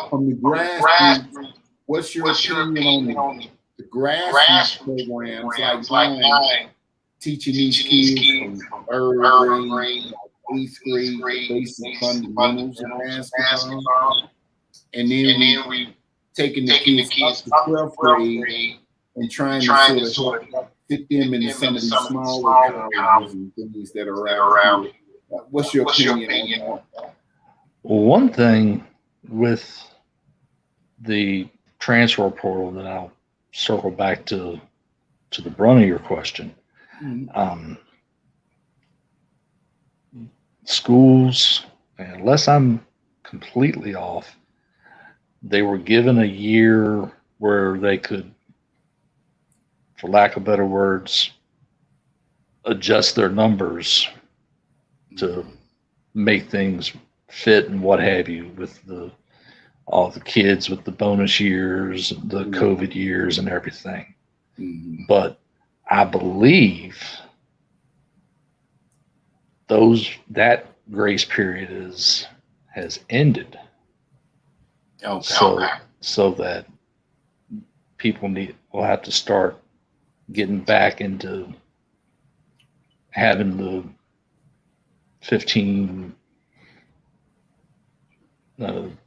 From the grassroots, what's your opinion on the grassroots programs like mine, teaching these kids from third grade, eighth grade, basic fundamentals of basketball? And then we taking the kids up to 12th grade and trying to sort of fit them into some of these smaller colleges and things that are around. What's your opinion on that? Well, one thing with the transfer portal that I'll circle back to the brunt of your question. Schools, unless I'm completely off, they were given a year where they could, for lack of better words, adjust their numbers to make things fit and what have you, with all the kids with the bonus years, the COVID years and everything. But I believe that grace period has ended. So that people will have to start getting back into having the 15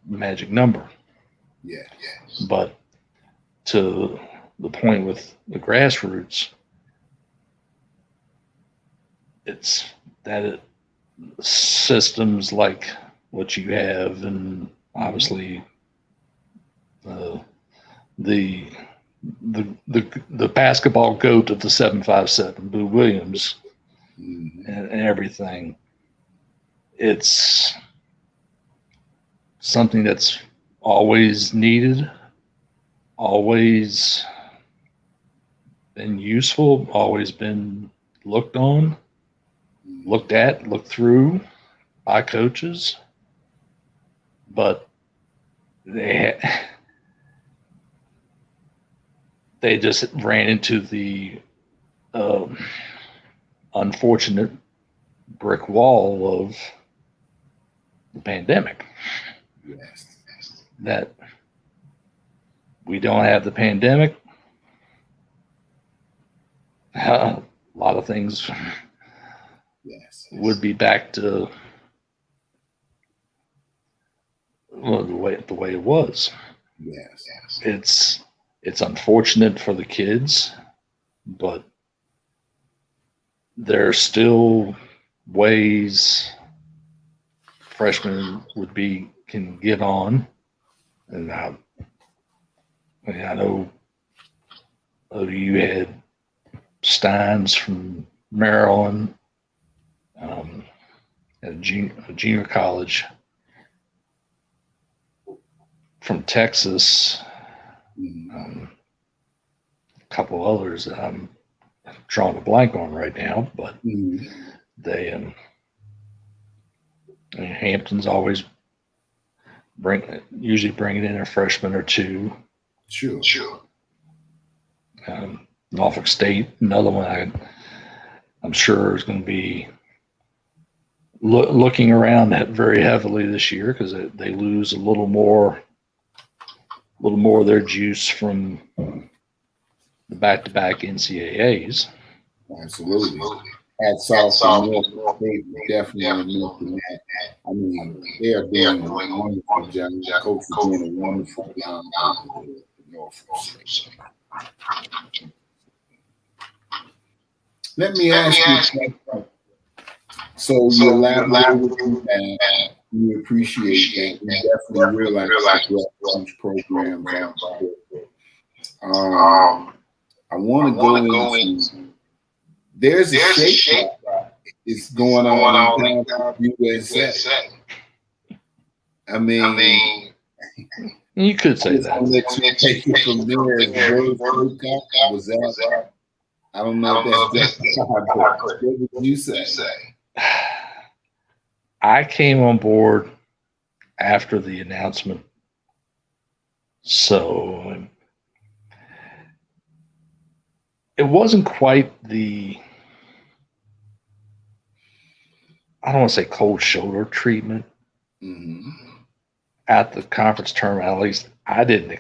magic number. Yeah. But to the point with the grassroots, it's that systems like what you have, and obviously the basketball goat of the 757, Boo Williams, and everything. It's something that's always needed, always been useful, always been looked through by coaches, but they just ran into the unfortunate brick wall of the pandemic. Yes. That we don't have the pandemic. A lot of things Yes. would be back to the way it was. Yes. It's unfortunate for the kids, but there are still ways freshmen can get on, and I know you had Steins from Maryland at a junior college, from Texas, a couple others that I'm drawing a blank on right now, but they Hampton's always usually bringing in a freshman or two. Sure. Norfolk State, another one I'm sure is going to be looking around that very heavily this year, because they lose a little more of their juice from the back-to-back NCAAs. Absolutely. Hats off to Norfolk State, definitely mention that. I mean, they are doing a wonderful job. Coach is doing a wonderful job at Norfolk State. Let me ask you, so you elaborate with that. We appreciate that. We definitely realize that these programs are. I want to go into. There's a shake. It's going on in USA. I mean, you could say that. Let you take it from there. Was that? I don't know if that's what would you say? I came on board after the announcement, so it wasn't quite the, I don't want to say cold shoulder treatment at the conference tournament. At least I didn't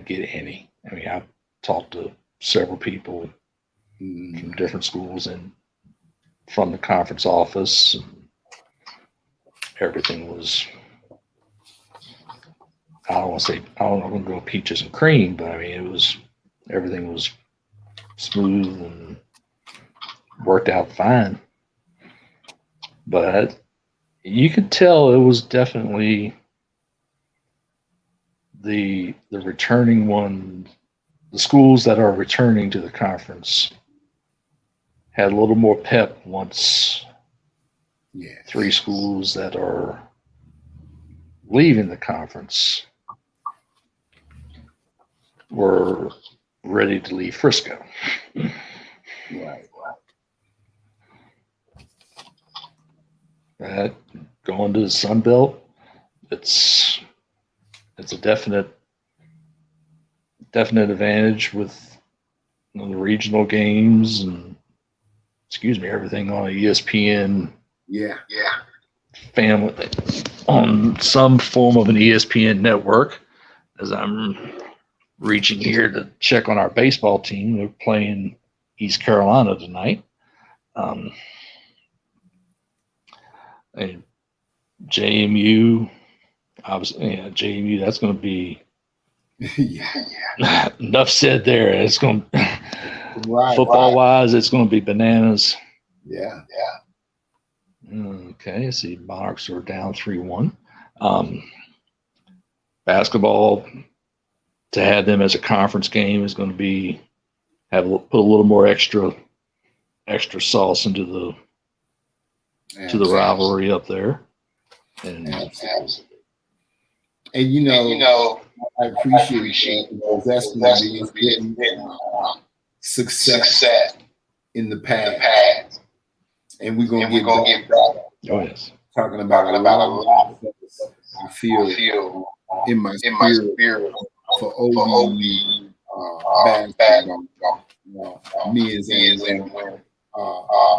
get any. I mean, I talked to several people from different schools and from the conference office. Everything was, I don't want to go peaches and cream, but I mean, everything was smooth and worked out fine. But you could tell it was definitely the returning one. The schools that are returning to the conference had a little more pep once three schools that are leaving the conference were ready to leave Frisco. Right. Going to the Sun Belt, it's a definite advantage with the regional games and everything on ESPN. Yeah. Family on some form of an ESPN network. As I'm reaching here to check on our baseball team, they're playing East Carolina tonight. And JMU, JMU. That's going to be enough said there. It's going football wise, it's going to be bananas. Yeah. Okay, see, Monarchs are down 3-1. Basketball, to have them as a conference game is going to be put a little more extra sauce into the rivalry up there. And you know, I appreciate that. That's going to be success in the past. And we're going to get back. Oh, yes. Talking about a lot of things I feel in my spirit for OB basketball. Me as a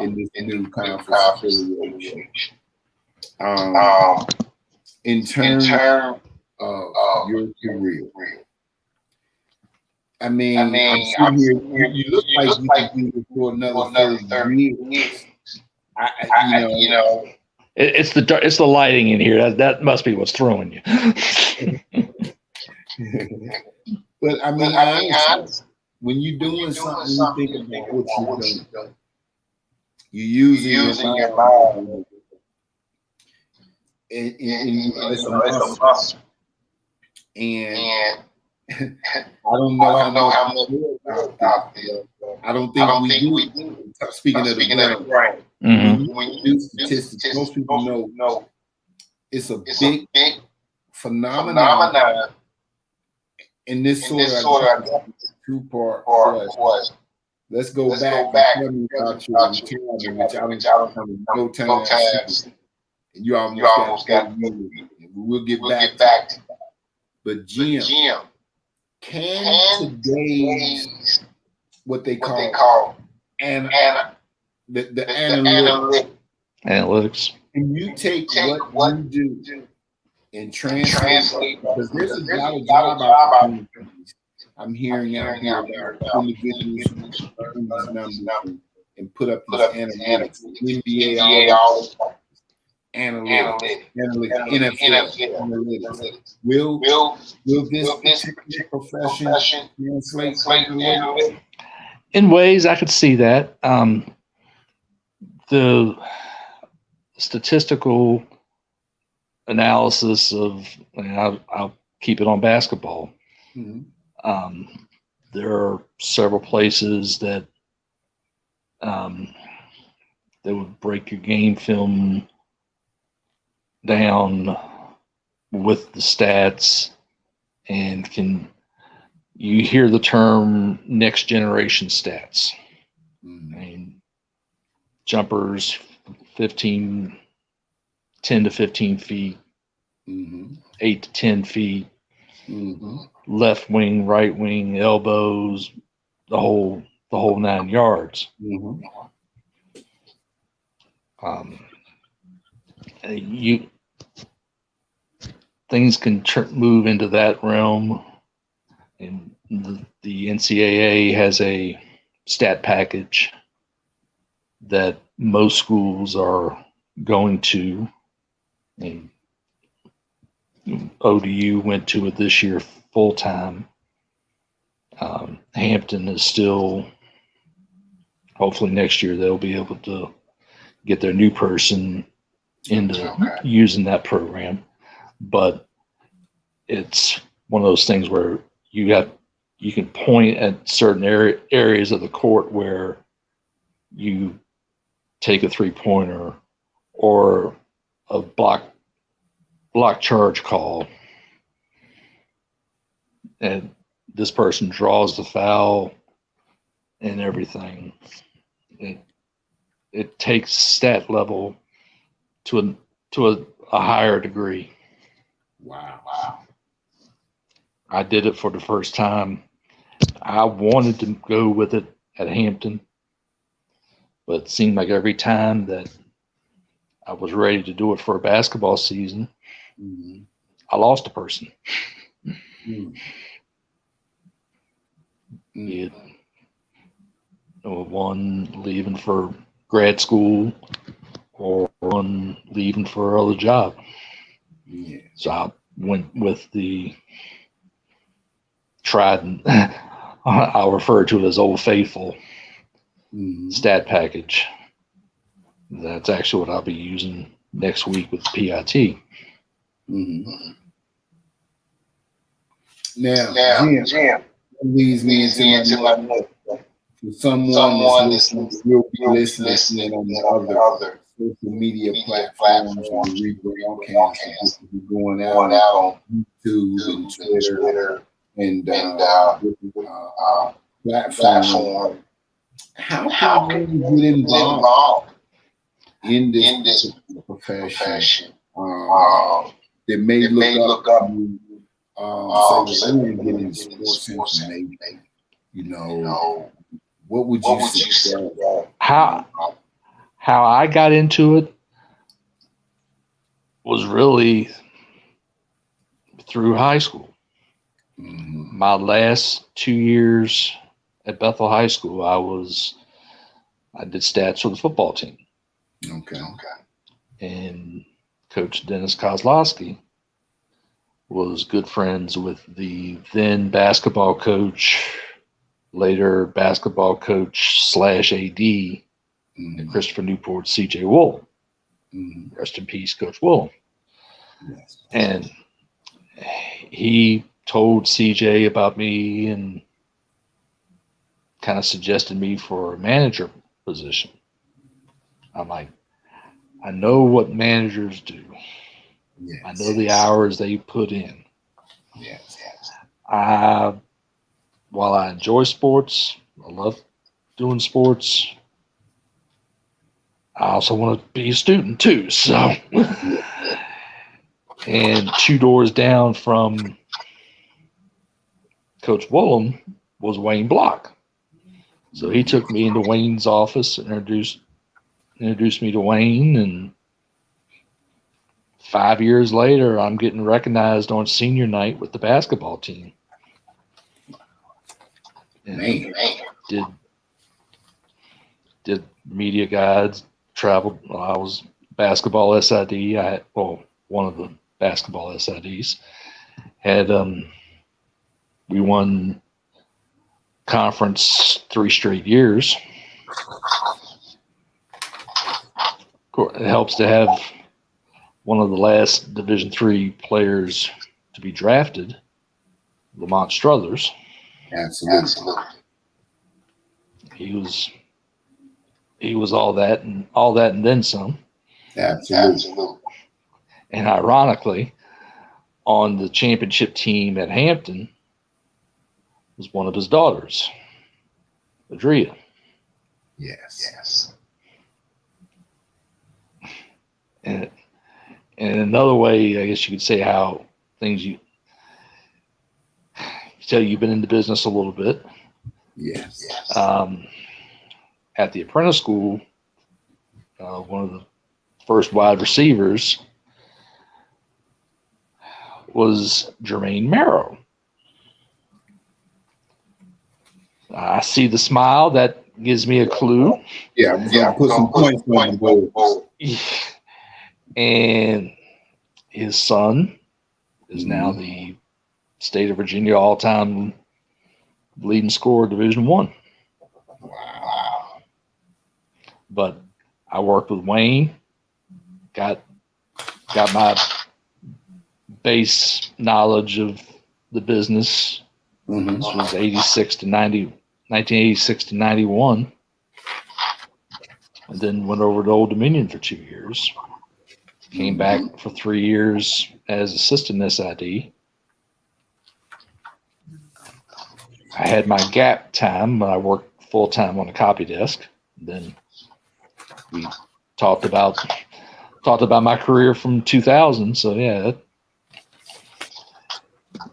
in this new conference affiliation. In terms of your career, I mean, I'm sitting here. You look like you could do this for another 30 years. You know, It's the lighting in here. That must be what's throwing you. But I mean, honestly, when you're doing something, you think about what you're doing. You're using your mind. And it's a muscle. And I don't know how much out there. I don't think we do. Speaking of the brain, when you do statistics, most people know it's a big phenomenon. And this sort of two-part question. Let's go back and tell me about your retirement, which I don't know no time. You almost got me. We'll get back to that. But Jim, can today's what they call the analytics. Can you take what you do and translate? Because there's a lot of job opportunities I'm hearing out here about individuals who earn these numbers and put up these analytics. NBA, all this analytics, NFL analytics. Will this particular profession translate? In ways, I could see that. The statistical analysis of, I'll keep it on basketball. Mm-hmm. There are several places that they would break your game film down with the stats, and you hear the term next generation stats. Mm-hmm. I mean, jumpers 10 to 15 feet, mm-hmm. 8 to 10 feet, mm-hmm. left wing, right wing, elbows, the whole 9 yards. Mm-hmm. Things can move into that realm, and the NCAA has a stat package that most schools are going to, and ODU went to it this year full time. Hampton is still, hopefully next year they'll be able to get their new person into using that program. But it's one of those things where you can point at certain areas of the court where you take a 3-pointer or a block charge call, and this person draws the foul and everything. It takes stat level to a higher degree. Wow. I did it for the first time. I wanted to go with it at Hampton, but it seemed like every time that I was ready to do it for a basketball season, mm-hmm. I lost a person. Mm-hmm. Yeah. One leaving for grad school or one leaving for another job. Yeah. So I went with the tried and I'll refer to it as Old Faithful mm-hmm. stat package. That's actually what I'll be using next week with PIT. Mm-hmm. Now, Jim, leads me into my someone that's will be listening on the other social media platforms and rebroadcast going out on YouTube and Twitter and platform. How can we get involved in this profession? That may look up say we're getting sports information, What would you say? How I got into it was really through high school. Mm-hmm. My last 2 years at Bethel High School, I did stats for the football team. Okay. And Coach Dennis Kozlowski was good friends with the then basketball coach, later basketball coach / AD, Mm-hmm. Christopher Newport, CJ Wool. Mm-hmm. Rest in peace, Coach Wool. Yes. And he told CJ about me and kind of suggested me for a manager position. I'm like, I know what managers do. Yes. I know the hours they put in. Yes. While I enjoy sports, I love doing sports, I also want to be a student too. So, and 2 doors down from Coach Woolham was Wayne Block. So he took me into Wayne's office and introduced me to Wayne, and 5 years later, I'm getting recognized on senior night with the basketball team. And Man. did media guides, traveled. I was basketball SID. One of the basketball SIDs. We won conference 3 straight years. It helps to have one of the last Division III players to be drafted, Lamont Struthers. Absolutely. He was all that and then some. Absolutely. And ironically, on the championship team at Hampton was one of his daughters, Adria. Yes. And another way, I guess you could say, how things you've been in the business a little bit. Yes. At the apprentice school, one of the first wide receivers was Jermaine Merrow. I see the smile. That gives me a clue. Yeah, I'm going to put some points on the board. And his son is now the state of Virginia all-time leading scorer of Division I. Wow. But I worked with Wayne, got my base knowledge of the business. Mm-hmm. This was 1986 to 91. And then went over to Old Dominion for 2 years. Came back for 3 years as assistant SID. I had my gap time when I worked full time on the copy desk. Then we talked about my career from 2000. So yeah,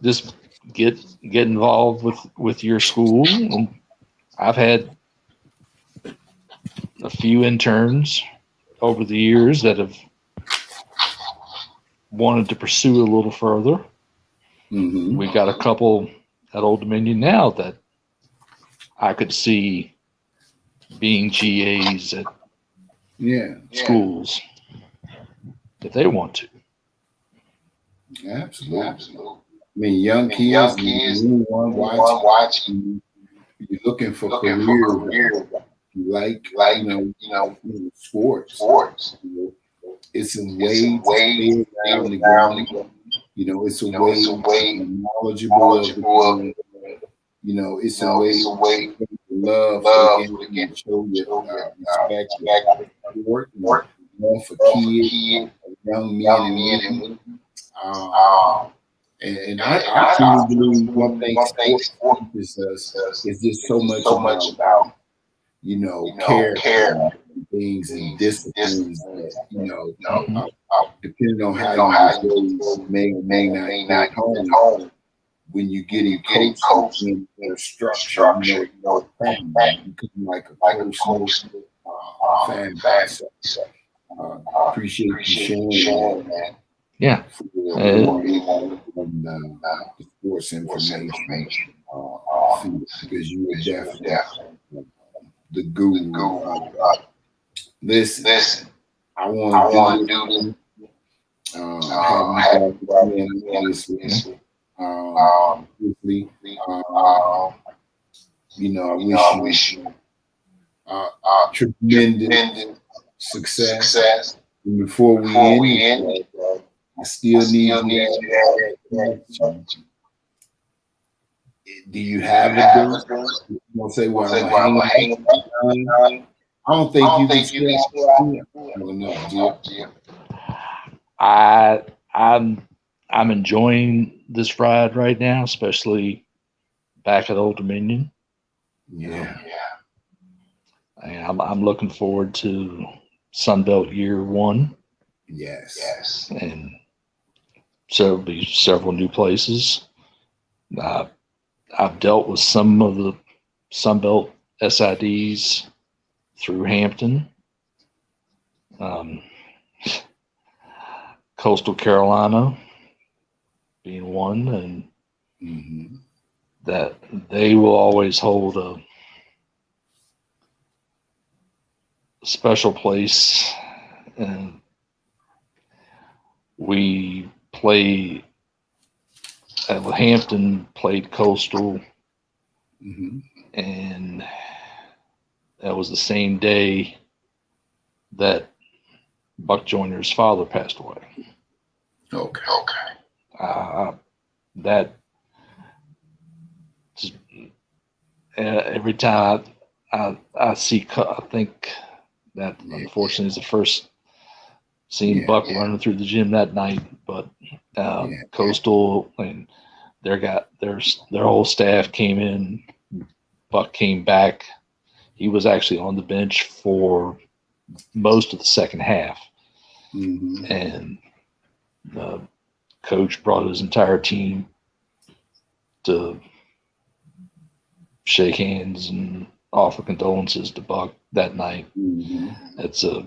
just get involved with your school. And I've had a few interns over the years that have wanted to pursue a little further. Mm-hmm. We've got a couple at Old Dominion now that I could see being GAs at schools if they want to. Absolutely. I mean, young kids, you watching, you're looking for careers. You like sports. It's a way to stay around the game. It's a way to be knowledgeable of the game. It's a way to love for the game and show your respect for sport, love for kids, young men and women. And I truly believe one thing sport is just so much about character and things and disciplines that, depending on how you may or may not home, when you get in coach in their structure, you know, you become like a close family. So, appreciate you sharing, man. Yeah. The sports information, because you were definitely the guru. Listen, I want to do this. Have obviously. You know, I wish you tremendous success. And before we end, I still need you to add. Do you have a date? You want to say, well, I'm going to hang up. I don't think you can stay I'm enjoying this ride right now, especially back at Old Dominion. Yeah. And I'm looking forward to Sunbelt Year 1. Yes. And so there'll be several new places. I've dealt with some of the Sunbelt SIDs through Hampton. Coastal Carolina being one, and that they will always hold a special place. And we play at Hampton, played Coastal, and that was the same day that Buck Joyner's father passed away. Okay. That every time I see, I think that unfortunately is the first seeing Buck running through the gym that night. But Coastal and their whole staff came in. Buck came back. He was actually on the bench for most of the second half, and the coach brought his entire team to shake hands and offer condolences to Buck that night. It's a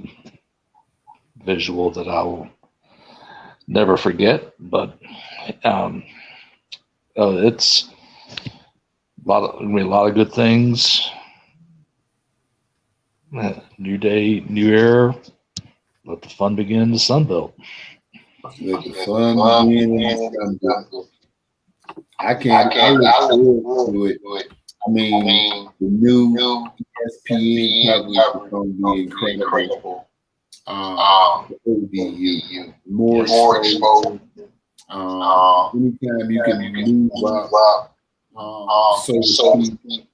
visual that I will never forget, but it's a lot of good things. New day, new era. Let the fun begin in the Sunbelt. Let the fun begin in the Sunbelt. I look forward to it. I mean, the new ESPN coverage is going to be incredible. ODU, more exposed. Anytime you can move up, so to speak,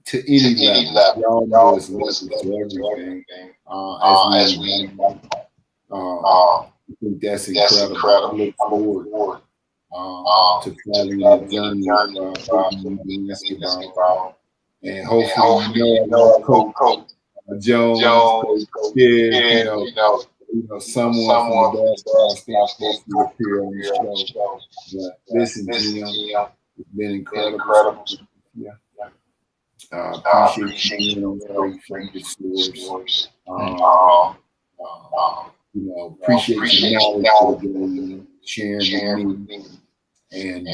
to any level. Y'all know it's listen to everything. As we I think that's incredible. I look forward to following the journey of basketball. And hopefully, Coach Jones, someone from the basketball staff will appear on the show. But listen, Jim, it's been incredible. Appreciate you being on the great stores. Appreciate your knowledge, sharing with me, and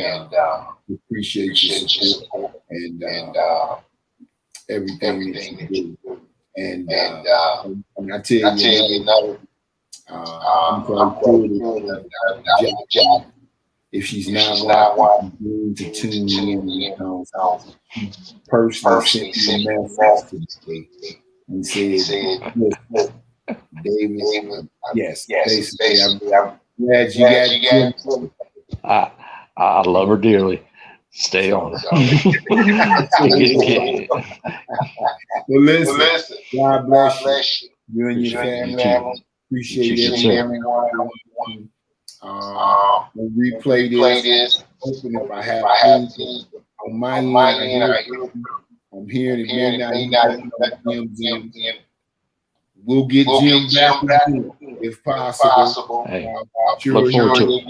appreciate your support and everything that you do. And I tell you, I'm going to if she's not watching, to tune in, personally sent me a message today and said, David, yes, basically, I'm glad you got I love her dearly. Stay on her. Well, listen, God bless you. You and your family. Appreciate everyone. We'll replay this. Hoping if I have things on my end, I'm hearing it may not be. We'll get Jim back if possible. Hey, look forward to it.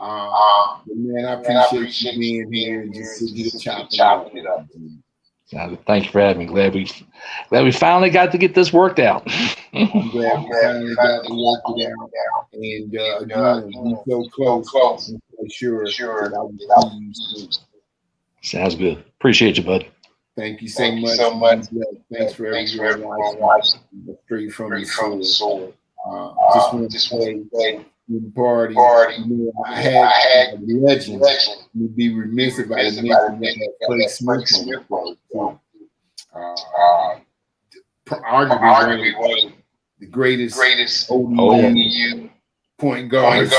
Man, I appreciate you being here and just sitting here chopping it up. Thank you for having me. Glad we finally got to get this worked out. I'm glad we finally got to work it out. And again, we so close. I'm sure that I will see you soon. Sounds good. Appreciate you, bud. Thank you so much. Thanks for everyone watching. Straight from the soul. Just want to say, the party, I had the legend. You'd be remiss if I didn't mention that Clay Smith on the arguably one of the greatest ODU point guards.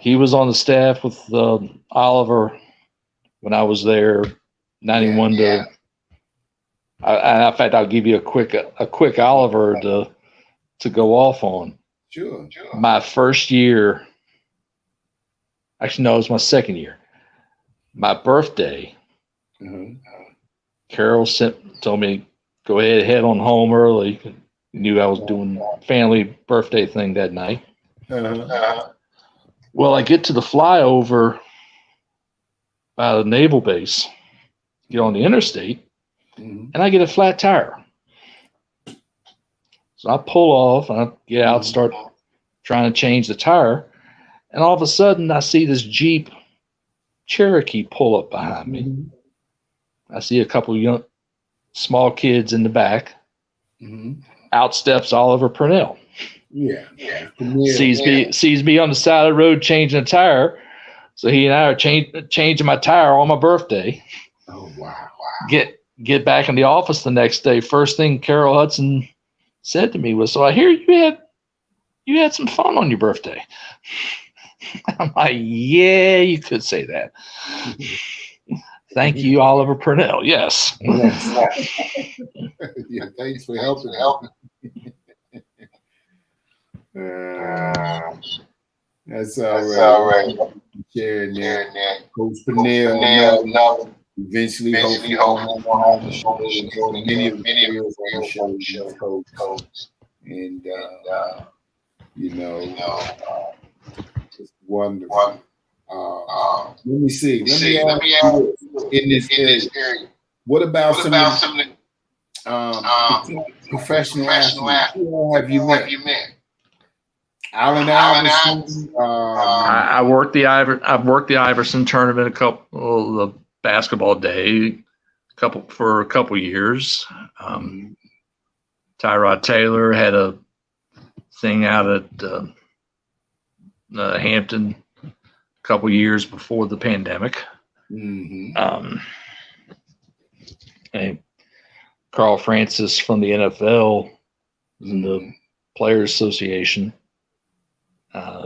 He was on the staff with Oliver when I was there, 91 to. In fact, I'll give you a quick Oliver to go off on. Sure. My first year, actually no, it was my second year. My birthday, Carol told me go ahead, head on home early. Knew I was doing family birthday thing that night. Well, I get to the flyover by the naval base, get on the interstate, and I get a flat tire. So I pull off, and I get out, start trying to change the tire, and all of a sudden I see this Jeep Cherokee pull up behind me. I see a couple small kids in the back. Out steps Oliver Purnell. Sees me on the side of the road changing a tire. So he and I are changing my tire on my birthday. Oh wow! Get back in the office the next day. First thing Carol Hudson said to me was, "So I hear you had some fun on your birthday." I'm like, "Yeah, you could say that." Thank you, Oliver Purnell. Yes. Yeah, thanks for helping. That's all right. Sharing that. Coach Purnell, eventually, hopefully, on the show, many of the players on the show, coach. And, it's wonderful. Let me see. Let me ask you in this area. What about some of the professional athletes? Who have you met? Allen Iverson. I've worked the Iverson tournament a couple the basketball day, for a couple years. Tyrod Taylor had a thing out at Hampton a couple years before the pandemic. And Carl Francis from the NFL was in the Players Association.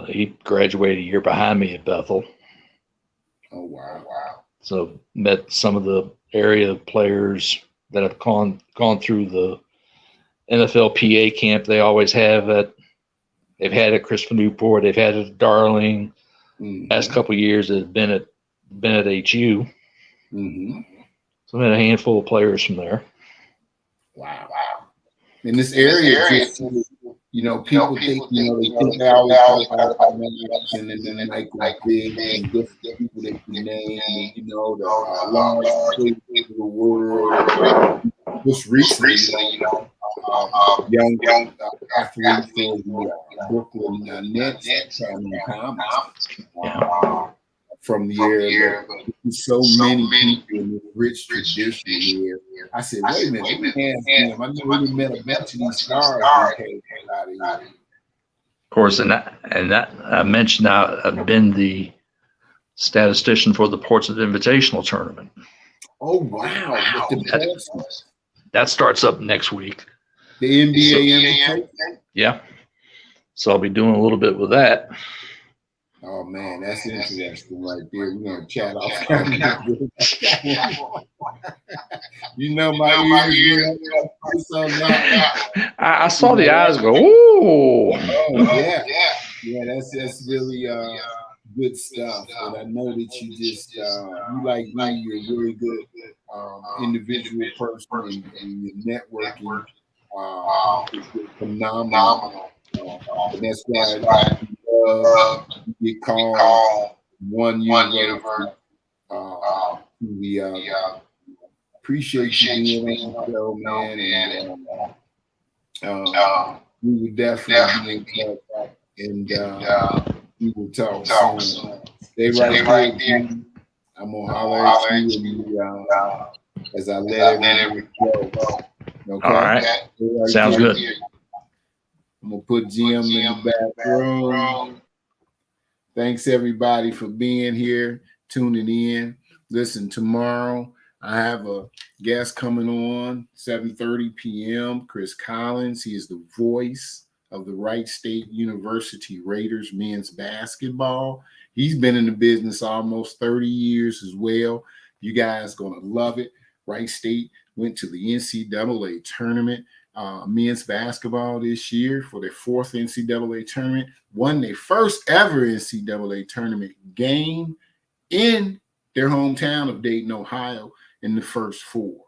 He graduated a year behind me at Bethel. Oh, wow. So met some of the area players that have gone through the NFL PA camp. They always have they've had at Christopher Newport. They've had it at Darling. Last couple of years it had been at HU. So I met a handful of players from there. Wow. In this area, people think, they think they always talk about and then like big and different people that you name, the large places of the world. Just recently, young athletes for the Brooklyn Nets coming from the area. So many people in this rich tradition here. I said, wait a minute, I never met a bunch of these stars out of here. Of course, and that I mentioned I've been the statistician for the Portsmouth Invitational Tournament. Oh wow! That starts up next week. The NBA Invitation? Yeah. So I'll be doing a little bit with that. Oh man, that's interesting right there. We're gonna chat off. My ears. I saw the eyes go. Ooh. Oh yeah. That's really good stuff. And I know that you just you like me. You're a really good individual person, and your networking is phenomenal. And that's why I get called one universe. We appreciate you being on the show, man. And we will definitely be in touch, and we will talk soon. Stay right there. I'm gonna holler at you as I let everyone go. Okay. All right. Sounds good. I'm gonna put Jim in the back room. Thanks everybody for being here, tuning in. Listen, tomorrow I have a guest coming on 7:30 p.m. Chris Collins. He is the voice of the Wright State University Raiders men's basketball. He's been in the business almost 30 years as well. You guys gonna love it. Wright State went to the NCAA tournament, men's basketball this year for their fourth NCAA tournament, won their first ever NCAA tournament game in their hometown of Dayton, Ohio, in the first four.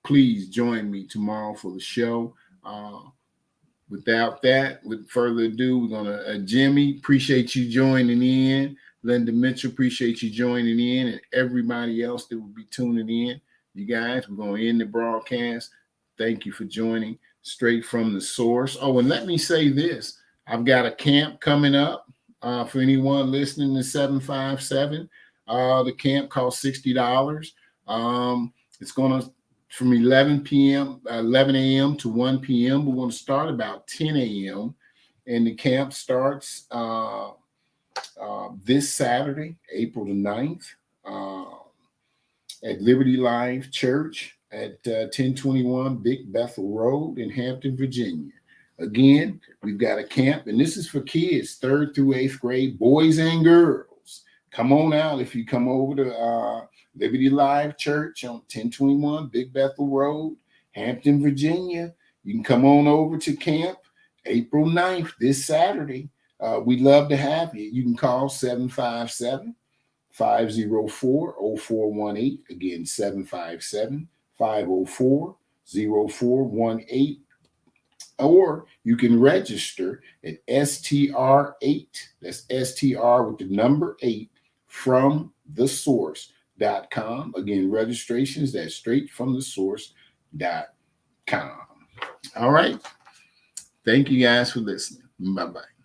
Please join me tomorrow for the show. Without further ado, we're gonna Jimmy, appreciate you joining in. Linda Mitchell, appreciate you joining in, and everybody else that will be tuning in. You guys, we're gonna end the broadcast. Thank you for joining straight from the source. Oh, and let me say this: I've got a camp coming up for anyone listening to 757. The camp costs $60. It's gonna from 11 a.m. to 1 p.m. We're going to start about 10 a.m. and the camp starts this Saturday, April the 9th, at Liberty Life Church at 1021 Big Bethel Road in Hampton, Virginia. Again, we've got a camp, and this is for kids, 3rd through 8th grade, boys and girls. Come on out if you come over to Liberty Life Church on 1021 Big Bethel Road, Hampton, Virginia. You can come on over to camp April 9th, this Saturday. We'd love to have you. You can call 757-504-0418. Again, 757-504-0418. Or you can register at Str8. That's STR with the number 8 from the source.com. Again, registrations, that's straight from the source.com. All right. Thank you guys for listening. Bye-bye.